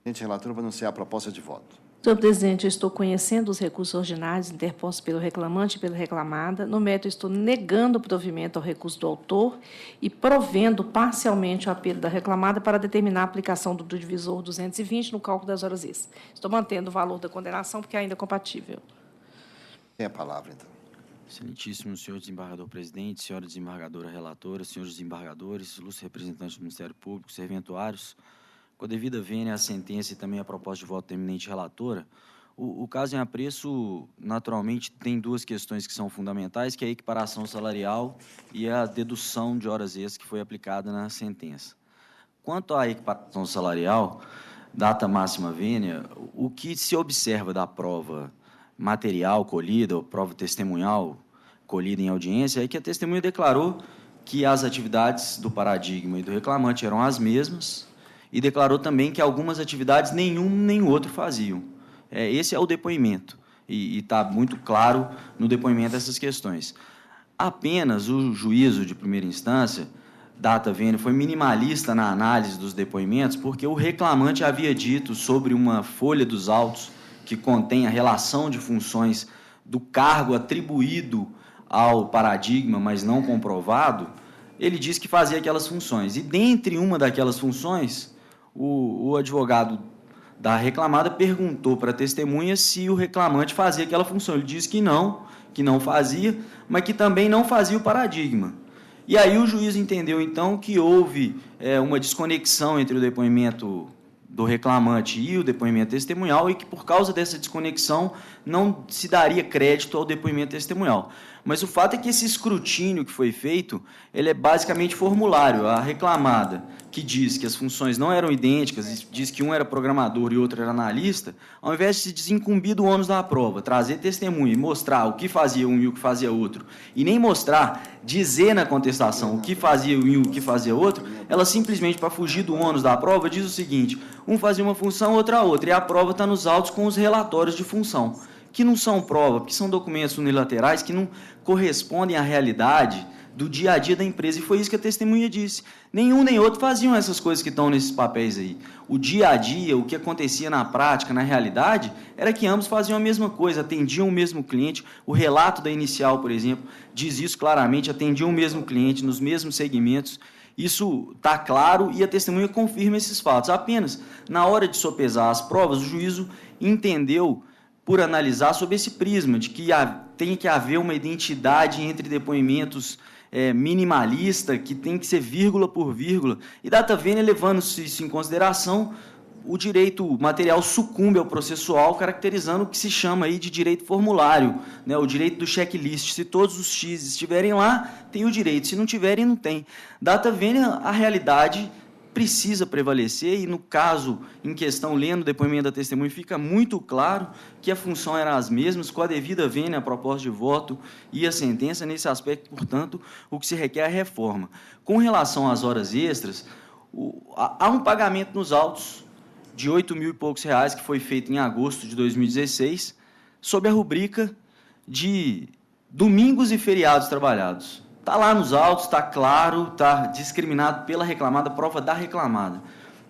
Presidente relator, para anunciar a proposta de voto.
Senhor presidente, eu estou conhecendo os recursos ordinários interpostos pelo reclamante e pela reclamada. No mérito, estou negando o provimento ao recurso do autor e provendo parcialmente o apelo da reclamada para determinar a aplicação do divisor 220 no cálculo das horas extras. Estou mantendo o valor da condenação, porque ainda é compatível.
Tem a palavra, então.
Excelentíssimo senhor desembargador presidente, senhora desembargadora relatora, senhores desembargadores, ilustres representantes do Ministério Público, serventuários, com a devida vênia à sentença e também à proposta de voto da eminente relatora, o caso em apreço, naturalmente, tem duas questões que são fundamentais, que é a equiparação salarial e a dedução de horas extras que foi aplicada na sentença. Quanto à equiparação salarial, data máxima vênia, o que se observa da prova material colhida, ou prova testemunhal colhida em audiência, é que a testemunha declarou que as atividades do paradigma e do reclamante eram as mesmas e declarou também que algumas atividades nenhum nem outro faziam. Esse é o depoimento, e está muito claro no depoimento essas questões. Apenas o juízo de primeira instância, data vênia, foi minimalista na análise dos depoimentos, porque o reclamante havia dito sobre uma folha dos autos que contém a relação de funções do cargo atribuído ao paradigma, mas não comprovado, ele disse que fazia aquelas funções. E, dentre uma daquelas funções, o advogado da reclamada perguntou para a testemunha se o reclamante fazia aquela função. Ele disse que não fazia, mas que também não fazia o paradigma. E aí o juiz entendeu, então, que houve uma desconexão entre o depoimento do reclamante e o depoimento testemunhal e que, por causa dessa desconexão, não se daria crédito ao depoimento testemunhal. Mas o fato é que esse escrutínio que foi feito, ele é basicamente formulário. A reclamada, que diz que as funções não eram idênticas, diz que um era programador e outro era analista, ao invés de se desincumbir do ônus da prova, trazer testemunha e mostrar o que fazia um e o que fazia outro, e nem mostrar, dizer na contestação o que fazia um e o que fazia outro, ela simplesmente, para fugir do ônus da prova, diz o seguinte: um fazia uma função, outra a outra, e a prova está nos autos com os relatórios de função, que não são prova, porque são documentos unilaterais que não correspondem à realidade do dia a dia da empresa. E foi isso que a testemunha disse. Nenhum nem outro faziam essas coisas que estão nesses papéis aí. O dia a dia, o que acontecia na prática, na realidade, era que ambos faziam a mesma coisa, atendiam o mesmo cliente. O relato da inicial, por exemplo, diz isso claramente, atendiam o mesmo cliente nos mesmos segmentos. Isso está claro e a testemunha confirma esses fatos. Apenas, na hora de sopesar as provas, o juízo entendeu, por analisar sob esse prisma, de que tem que haver uma identidade entre depoimentos minimalista, que tem que ser vírgula por vírgula, e data vênia, levando-se isso em consideração, o direito material sucumbe ao processual, caracterizando o que se chama aí de direito formulário, né, o direito do checklist. Se todos os X estiverem lá, tem o direito, se não tiverem, não tem. Data vênia, a realidade precisa prevalecer, e no caso em questão, lendo o depoimento da testemunha, fica muito claro que a função era as mesmas, com a devida vênia, a proposta de voto e a sentença. Nesse aspecto, portanto, o que se requer é a reforma. Com relação às horas extras, há um pagamento nos autos de R$8.000 e poucos, que foi feito em agosto de 2016, sob a rubrica de domingos e feriados trabalhados. Está lá nos autos, está claro, está discriminado pela reclamada, prova da reclamada.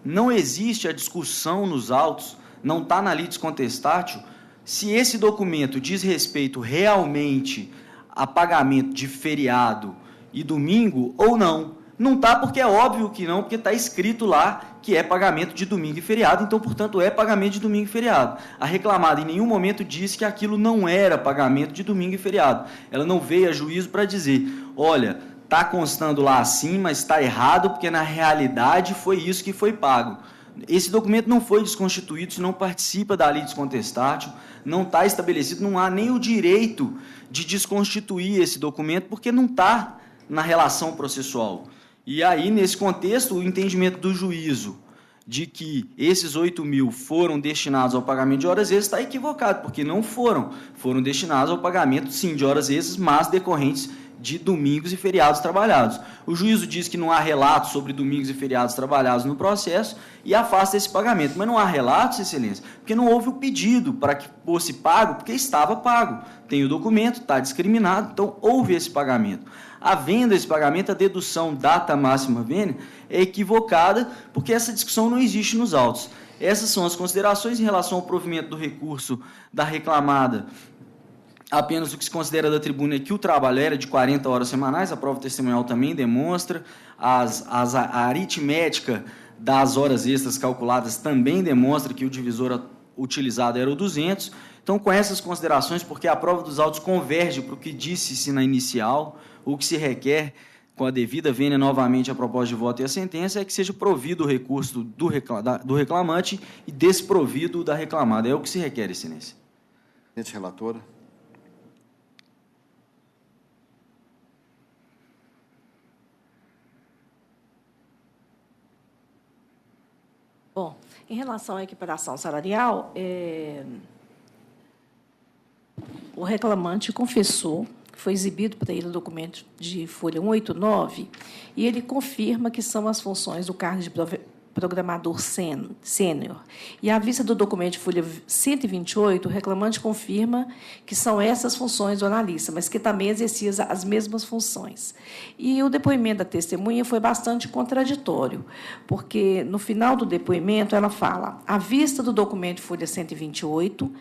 Não existe a discussão nos autos, não está na litis contestátil, se esse documento diz respeito realmente a pagamento de feriado e domingo ou não. Não está porque é óbvio que não, porque está escrito lá que é pagamento de domingo e feriado, então, portanto, é pagamento de domingo e feriado. A reclamada em nenhum momento disse que aquilo não era pagamento de domingo e feriado. Ela não veio a juízo para dizer, olha, está constando lá assim, mas está errado, porque na realidade foi isso que foi pago. Esse documento não foi desconstituído, se não participa da litis contestátil, não está estabelecido, não há nem o direito de desconstituir esse documento, porque não está na relação processual. E aí, nesse contexto, o entendimento do juízo de que esses 8.000 foram destinados ao pagamento de horas extras está equivocado, porque não foram. Foram destinados ao pagamento, sim, de horas extras, mas decorrentes de domingos e feriados trabalhados. O juízo diz que não há relatos sobre domingos e feriados trabalhados no processo e afasta esse pagamento. Mas não há relatos, excelência, porque não houve o pedido para que fosse pago, porque estava pago. Tem o documento, está discriminado, então houve esse pagamento. Havendo esse pagamento, a dedução data máxima vênia é equivocada, porque essa discussão não existe nos autos. Essas são as considerações em relação ao provimento do recurso da reclamada. Apenas o que se considera da tribuna é que o trabalho era de 40 horas semanais, a prova testemunhal também demonstra, a aritmética das horas extras calculadas também demonstra que o divisor utilizado era o 200. Então, com essas considerações, porque a prova dos autos converge para o que disse-se na inicial, o que se requer, com a devida vênia novamente a proposta de voto e a sentença, é que seja provido o recurso do reclamante e desprovido da reclamada. É o que se requer, excelência.
Relatora.
Bom, em relação à equiparação salarial, o reclamante confessou que foi exibido para ele o documento de folha 189 e ele confirma que são as funções do cargo de programador sênior. E, à vista do documento de folha 128, o reclamante confirma que são essas funções do analista, mas que também exercia as mesmas funções. E o depoimento da testemunha foi bastante contraditório, porque, no final do depoimento, ela fala: à vista do documento de folha 128,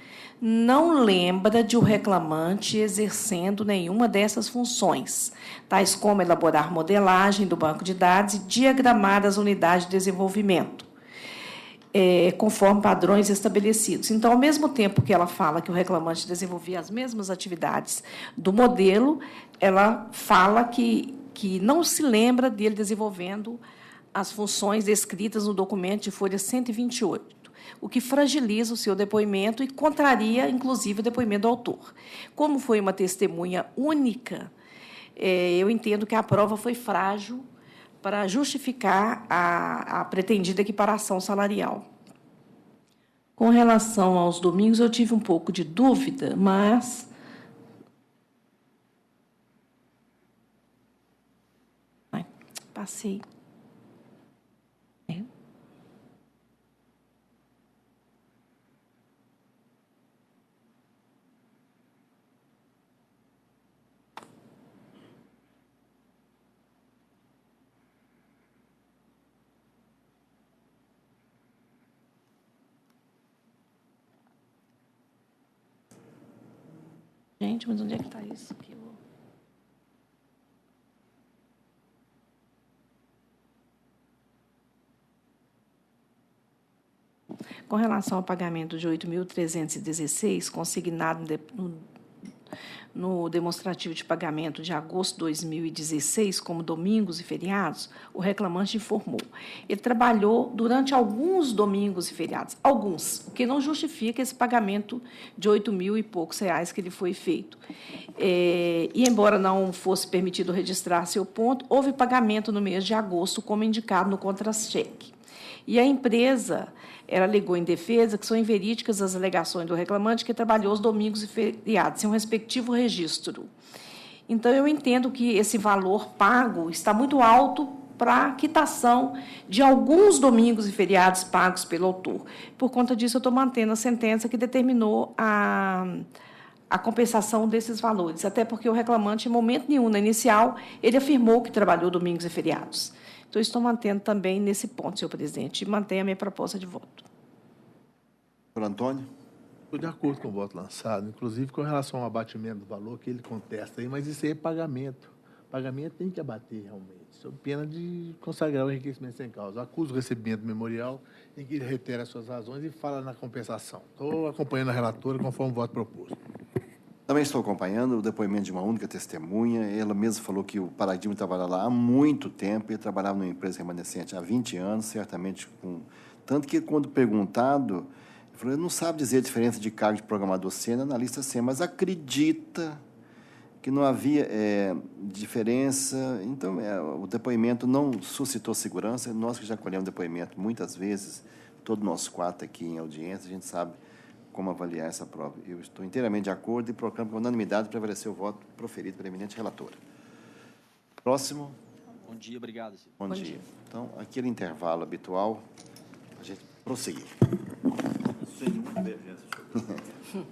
não lembra de o reclamante exercendo nenhuma dessas funções, tais como elaborar modelagem do banco de dados e diagramar as unidades de desenvolvimento, conforme padrões estabelecidos. Então, ao mesmo tempo que ela fala que o reclamante desenvolvia as mesmas atividades do modelo, ela fala que não se lembra dele desenvolvendo as funções descritas no documento de folha 128. O que fragiliza o seu depoimento e contraria, inclusive, o depoimento do autor. Como foi uma testemunha única, eu entendo que a prova foi frágil para justificar a pretendida equiparação salarial. Com relação aos domingos, eu tive um pouco de dúvida, mas... Passei. Gente, mas onde é que está isso? Com relação ao pagamento de R$ 8.316, consignado no demonstrativo de pagamento de agosto de 2016, como domingos e feriados, o reclamante informou: ele trabalhou durante alguns domingos e feriados, alguns, o que não justifica esse pagamento de R$ 8.000 e poucos reais que lhe foi feito. E, embora não fosse permitido registrar seu ponto, houve pagamento no mês de agosto, como indicado no contra-cheque. E a empresa, ela alegou em defesa que são inverídicas as alegações do reclamante que trabalhou os domingos e feriados, sem um respectivo registro. Então, eu entendo que esse valor pago está muito alto para a quitação de alguns domingos e feriados pagos pelo autor. Por conta disso, eu estou mantendo a sentença que determinou a compensação desses valores, até porque o reclamante, em momento nenhum, na inicial, ele afirmou que trabalhou domingos e feriados. Então, estou mantendo também nesse ponto, senhor presidente, e mantenho a minha proposta de voto.
Doutor Antônio?
Estou de acordo com o voto lançado, inclusive com relação ao abatimento do valor que ele contesta aí, mas isso aí é pagamento. Pagamento tem que abater realmente, sob pena de consagrar o enriquecimento sem causa. Acuso o recebimento memorial em que ele reitera as suas razões e fala na compensação. Estou acompanhando a relatora conforme o voto proposto.
Também estou acompanhando o depoimento de uma única testemunha. Ela mesma falou que o Paradigma trabalha lá há muito tempo, ele trabalhava numa empresa remanescente há 20 anos, certamente com... Tanto que, quando perguntado, ele falou: ele não sabe dizer a diferença de cargo de programador sênior e analista sênior, mas acredita que não havia diferença. Então, o depoimento não suscitou segurança. Nós que já colhemos depoimento muitas vezes, todos nós quatro aqui em audiência, a gente sabe como avaliar essa prova. Eu estou inteiramente de acordo e proclamo que, por unanimidade, prevaleceu o voto proferido pela eminente relatora. Próximo.
Bom dia, obrigado. Senhor.
Bom dia. Então, aquele intervalo habitual, a gente prosseguir.
Sem nenhuma divergência sobre